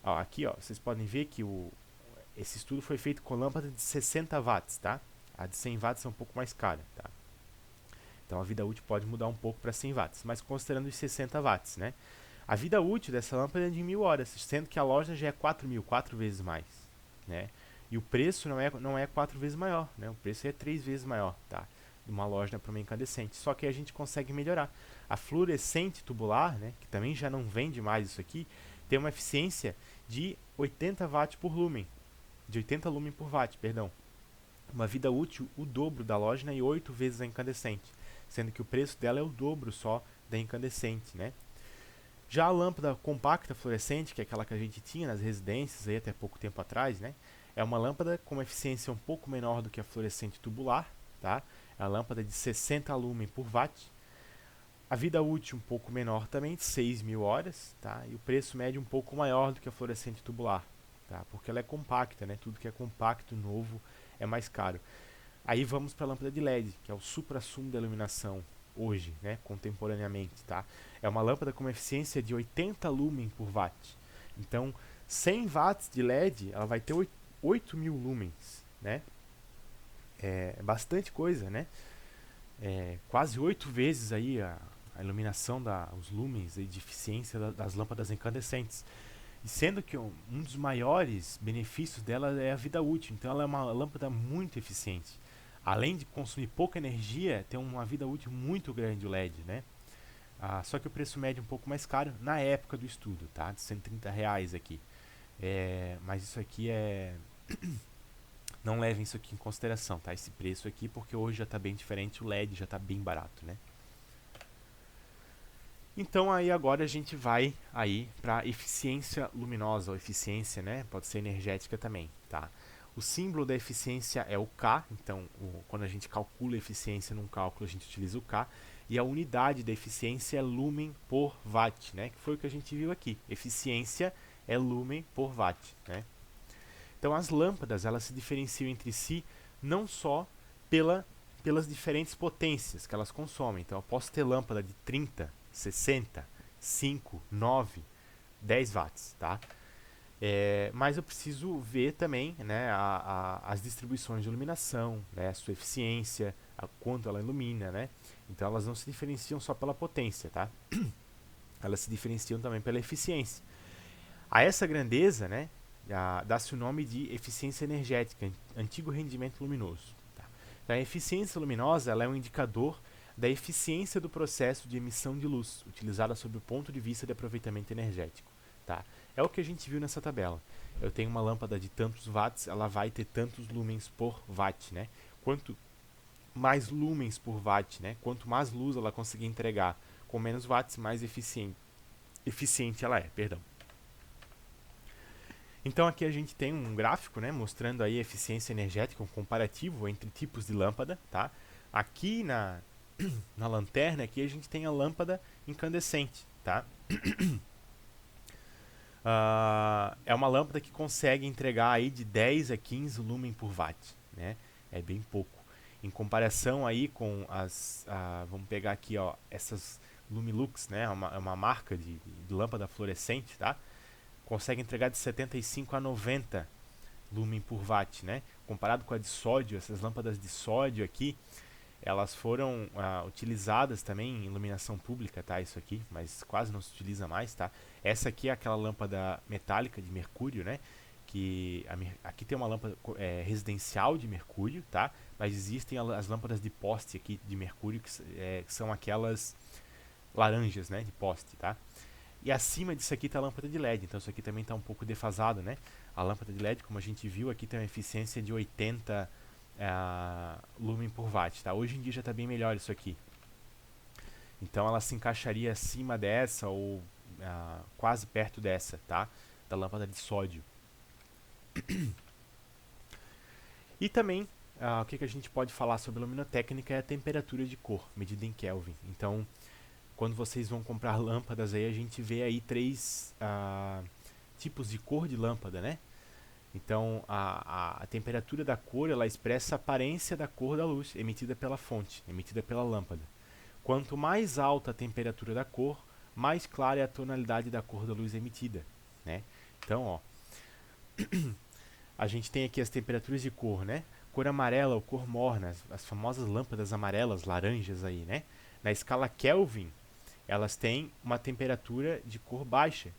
aqui ó, vocês podem ver que esse estudo foi feito com lâmpada de 60 watts, tá? A de 100 watts é um pouco mais cara, tá? Então a vida útil pode mudar um pouco para 100 watts, mas considerando os 60 watts, né? A vida útil dessa lâmpada é de 1.000 horas, sendo que a loja já é 4.000, 4 vezes mais, né? E o preço não é 4 vezes maior, né? O preço é 3 vezes maior, tá? De uma loja para uma incandescente. Só que a gente consegue melhorar. A fluorescente tubular, né? Que também já não vende mais isso aqui, tem uma eficiência de 80 watts por lumen. De 80 lumen por watt, perdão. Uma vida útil o dobro da halógena e 8 vezes a incandescente. Sendo que o preço dela é o dobro só da incandescente, né? Já a lâmpada compacta fluorescente, que é aquela que a gente tinha nas residências aí até pouco tempo atrás, né? É uma lâmpada com uma eficiência um pouco menor do que a fluorescente tubular, tá? É a lâmpada de 60 lumen por watt. A vida útil um pouco menor também, de 6.000 horas, tá? E o preço médio um pouco maior do que a fluorescente tubular, tá? Porque ela é compacta, né? Tudo que é compacto, novo, é mais caro. Aí vamos para a lâmpada de LED, que é o suprassumo da iluminação hoje, né, contemporaneamente, tá? É uma lâmpada com uma eficiência de 80 lumen por watt. Então, 100 watts de LED, ela vai ter 8.000 lumens, né? É bastante coisa, né? Quase 8 vezes aí a iluminação, os lumens aí de eficiência das lâmpadas incandescentes. E sendo que um dos maiores benefícios dela é a vida útil. Então ela é uma lâmpada muito eficiente. Além de consumir pouca energia, tem uma vida útil muito grande o LED, né? Só que o preço médio é um pouco mais caro na época do estudo, tá? De R$ 130 aqui. Mas isso aqui não levem isso aqui em consideração, tá? Esse preço aqui, porque hoje já está bem diferente, o LED já está bem barato, né? Então aí agora a gente vai aí para eficiência luminosa ou eficiência, né? Pode ser energética também, tá? O símbolo da eficiência é o K, então quando a gente calcula a eficiência num cálculo a gente utiliza o K, e a unidade da eficiência é lumen por watt, né? Que foi o que a gente viu aqui. Eficiência é lumen por watt, né? Então as lâmpadas elas se diferenciam entre si não só pelas diferentes potências que elas consomem. Então eu posso ter lâmpada de 30, 60, 5, 9, 10 watts, tá? Mas eu preciso ver também, né, as distribuições de iluminação, né, a sua eficiência, quanto ela ilumina, né? Então elas não se diferenciam só pela potência, tá? Elas se diferenciam também pela eficiência. A essa grandeza, né, dá-se o nome de eficiência energética, antigo rendimento luminoso. Tá? Então a eficiência luminosa ela é um indicador da eficiência do processo de emissão de luz, utilizada sob o ponto de vista de aproveitamento energético. Tá? É o que a gente viu nessa tabela. Eu tenho uma lâmpada de tantos watts, ela vai ter tantos lumens por watt, né? Quanto mais lumens por watt, né? Quanto mais luz ela conseguir entregar com menos watts, mais eficiente ela é, perdão. Então aqui a gente tem um gráfico, né, mostrando aí a eficiência energética, um comparativo entre tipos de lâmpada, tá? Aqui na lanterna aqui a gente tem a lâmpada incandescente, tá? É uma lâmpada que consegue entregar aí de 10 a 15 lumen por watt, né? É bem pouco. Em comparação aí com vamos pegar aqui, ó, essas Lumilux, né? É uma marca de lâmpada fluorescente, tá? Consegue entregar de 75 a 90 lumen por watt, né? Comparado com a de sódio, essas lâmpadas de sódio aqui, elas foram utilizadas também em iluminação pública, tá? Isso aqui, mas quase não se utiliza mais, tá? Essa aqui é aquela lâmpada metálica de mercúrio, né? Aqui tem uma lâmpada residencial de mercúrio, tá? Mas existem as lâmpadas de poste aqui de mercúrio que são aquelas laranjas, né? De poste, tá? E acima disso aqui está a lâmpada de LED, então isso aqui também está um pouco defasado, né? A lâmpada de LED, como a gente viu, aqui tem uma eficiência de 80 lumen por watt, tá? Hoje em dia já está bem melhor isso aqui. Então ela se encaixaria acima dessa ou quase perto dessa, tá? Da lâmpada de sódio. E também, o que a gente pode falar sobre a luminotécnica é a temperatura de cor, medida em Kelvin. Então, quando vocês vão comprar lâmpadas, aí a gente vê aí 3 tipos de cor de lâmpada, né? Então, a temperatura da cor, ela expressa a aparência da cor da luz emitida pela fonte, emitida pela lâmpada. Quanto mais alta a temperatura da cor, mais clara é a tonalidade da cor da luz emitida, né? Então, ó, a gente tem aqui as temperaturas de cor, né? Cor amarela ou cor morna, as famosas lâmpadas amarelas, laranjas aí, né? Na escala Kelvin, elas têm uma temperatura de cor baixa,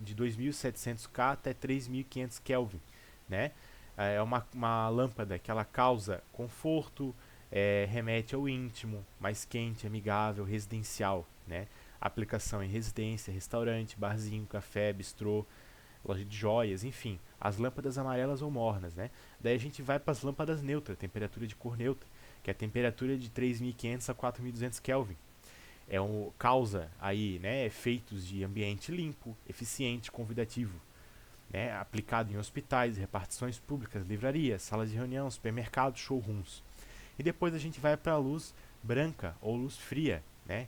de 2700K até 3500 Kelvin, né? É uma lâmpada que ela causa conforto, remete ao íntimo, mais quente, amigável, residencial, né? Aplicação em residência, restaurante, barzinho, café, bistrô, loja de joias, enfim, as lâmpadas amarelas ou mornas, né? Daí a gente vai para as lâmpadas neutras, temperatura de cor neutra, que é a temperatura de 3500 a 4200 Kelvin. Causa aí, né, efeitos de ambiente limpo, eficiente, convidativo, né, aplicado em hospitais, repartições públicas, livrarias, salas de reunião, supermercados, showrooms. E depois a gente vai para a luz branca ou luz fria, né,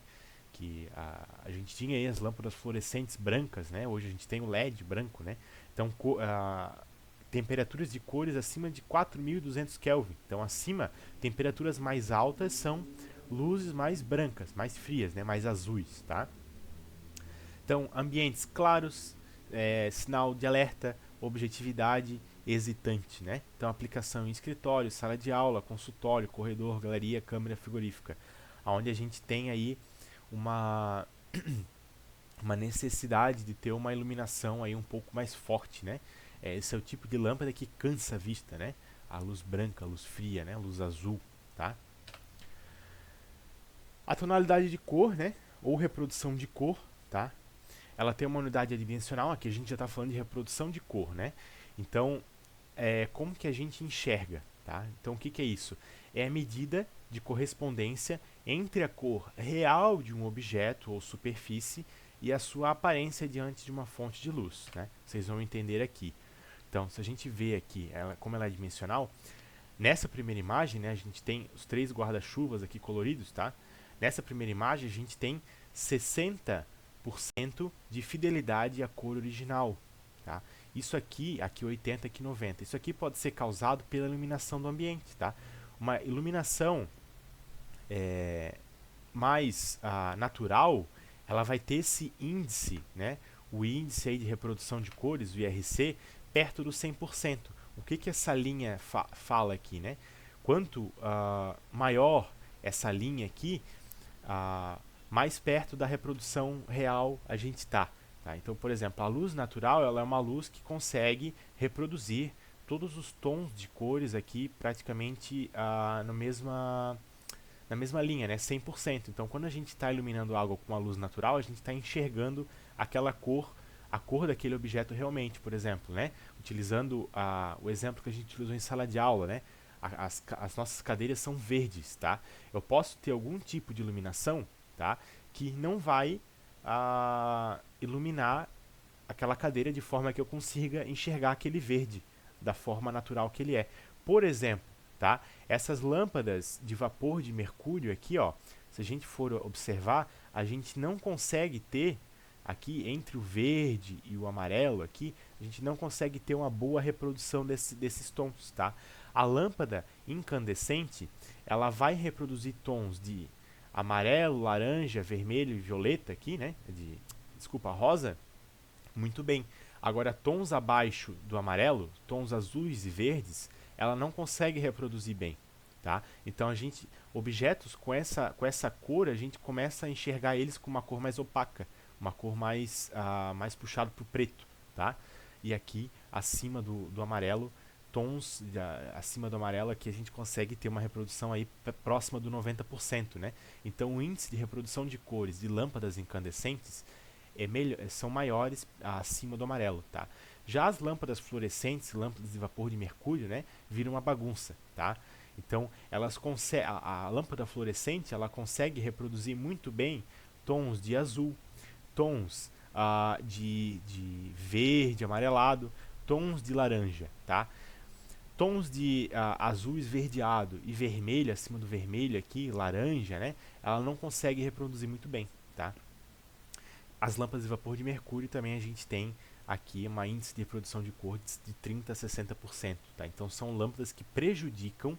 que a gente tinha aí as lâmpadas fluorescentes brancas, né, hoje a gente tem o LED branco, né, então temperaturas de cores acima de 4200 Kelvin, então acima, temperaturas mais altas são luzes mais brancas, mais frias, né, mais azuis, tá? Então, ambientes claros, sinal de alerta, objetividade, hesitante, né? Então, aplicação em escritório, sala de aula, consultório, corredor, galeria, câmara frigorífica, onde a gente tem aí uma uma necessidade de ter uma iluminação aí um pouco mais forte, né? Esse é o tipo de lâmpada que cansa a vista, né? A luz branca, a luz fria, né? A luz azul, tá? A tonalidade de cor, né? Ou reprodução de cor, tá? Ela tem uma unidade adimensional, aqui a gente já está falando de reprodução de cor, né? Então, como que a gente enxerga, tá? Então, o que, que é isso? É a medida de correspondência entre a cor real de um objeto ou superfície e a sua aparência diante de uma fonte de luz, né? Vocês vão entender aqui. Então, se a gente vê aqui, como ela é dimensional, nessa primeira imagem, né, a gente tem os 3 guarda-chuvas aqui coloridos, tá? Nessa primeira imagem, a gente tem 60% de fidelidade à cor original, tá? Isso aqui 80, aqui 90. Isso aqui pode ser causado pela iluminação do ambiente, tá? Uma iluminação mais natural, ela vai ter esse índice, né? O índice aí de reprodução de cores, o IRC, perto do 100%. O que, que essa linha fala aqui, né? Quanto maior essa linha aqui, mais perto da reprodução real a gente está. Tá? Então, por exemplo, a luz natural ela é uma luz que consegue reproduzir todos os tons de cores aqui praticamente na mesma linha, né? 100%. Então, quando a gente está iluminando algo com uma luz natural, a gente está enxergando aquela cor, a cor daquele objeto realmente, por exemplo, né? Utilizando o exemplo que a gente utilizou em sala de aula, né? As nossas cadeiras são verdes, tá? Eu posso ter algum tipo de iluminação, tá? Que não vai iluminar aquela cadeira de forma que eu consiga enxergar aquele verde da forma natural que ele é. Por exemplo, tá? Essas lâmpadas de vapor de mercúrio aqui, ó, se a gente for observar, a gente não consegue ter aqui entre o verde e o amarelo aqui, a gente não consegue ter uma boa reprodução desses tons, tá? A lâmpada incandescente, ela vai reproduzir tons de amarelo, laranja, vermelho e violeta aqui, né? Desculpa, rosa, muito bem. Agora, tons abaixo do amarelo, tons azuis e verdes, ela não consegue reproduzir bem, tá? Então, objetos com essa cor, a gente começa a enxergar eles com uma cor mais opaca, uma cor mais puxada para o preto, tá? E aqui, acima do amarelo, tons acima do amarelo aqui a gente consegue ter uma reprodução aí próxima do 90%, né? Então, o índice de reprodução de cores de lâmpadas incandescentes são maiores acima do amarelo, tá? Já as lâmpadas fluorescentes, lâmpadas de vapor de mercúrio, né, viram uma bagunça, tá? Então, a lâmpada fluorescente ela consegue reproduzir muito bem tons de azul, tons de verde, amarelado, tons de laranja, tá? Tons de azul esverdeado e vermelho, acima do vermelho aqui, laranja, né? Ela não consegue reproduzir muito bem, tá? As lâmpadas de vapor de mercúrio também a gente tem aqui uma índice de reprodução de cor de 30 a 60%, tá? Então são lâmpadas que prejudicam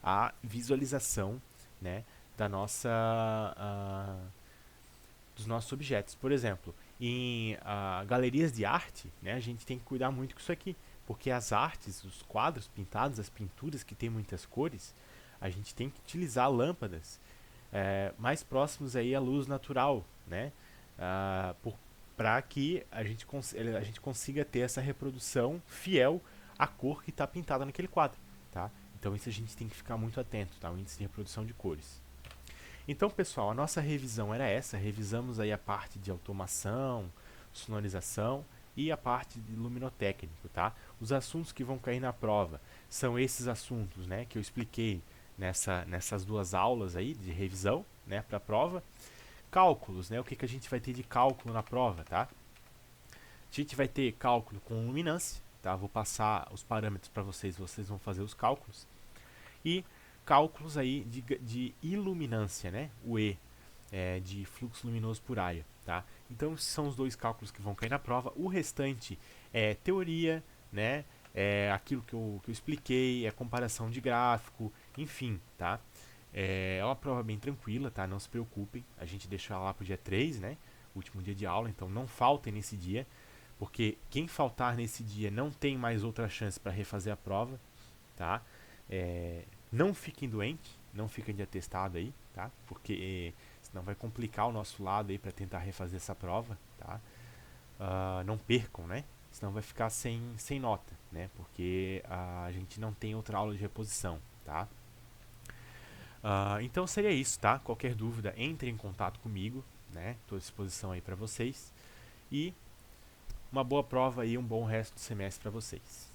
a visualização, né, dos nossos objetos. Por exemplo, em galerias de arte, né, a gente tem que cuidar muito com isso aqui, porque as artes, os quadros pintados, as pinturas que têm muitas cores, a gente tem que utilizar lâmpadas mais próximos aí à luz natural, né, para que a gente consiga ter essa reprodução fiel à cor que está pintada naquele quadro, tá? Então isso a gente tem que ficar muito atento, tá? O índice de reprodução de cores. Então, pessoal, a nossa revisão era essa. Revisamos aí a parte de automação, sonorização e a parte de luminotécnico, tá? Os assuntos que vão cair na prova são esses assuntos, né, que eu expliquei nessas duas aulas aí de revisão, né, para a prova. Cálculos, né? O que a gente vai ter de cálculo na prova, tá? A gente vai ter cálculo com luminância, tá? Vou passar os parâmetros para vocês vão fazer os cálculos. E cálculos aí de iluminância, né? O E, de fluxo luminoso por área, tá? Então, são os dois cálculos que vão cair na prova. O restante é teoria, né? É aquilo que eu expliquei, é comparação de gráfico, enfim, tá? É uma prova bem tranquila, tá? Não se preocupem, a gente deixou ela lá pro dia 3, né? Último dia de aula, então não faltem nesse dia, porque quem faltar nesse dia não tem mais outra chance para refazer a prova, tá? Não fiquem doentes, não fiquem de atestado aí, tá? Porque senão vai complicar o nosso lado aí para tentar refazer essa prova, tá? Não percam, né? Senão vai ficar sem nota, né? Porque a gente não tem outra aula de reposição, tá? Então seria isso, tá? Qualquer dúvida, entre em contato comigo, né? Estou à disposição aí para vocês. E uma boa prova e um bom resto do semestre para vocês.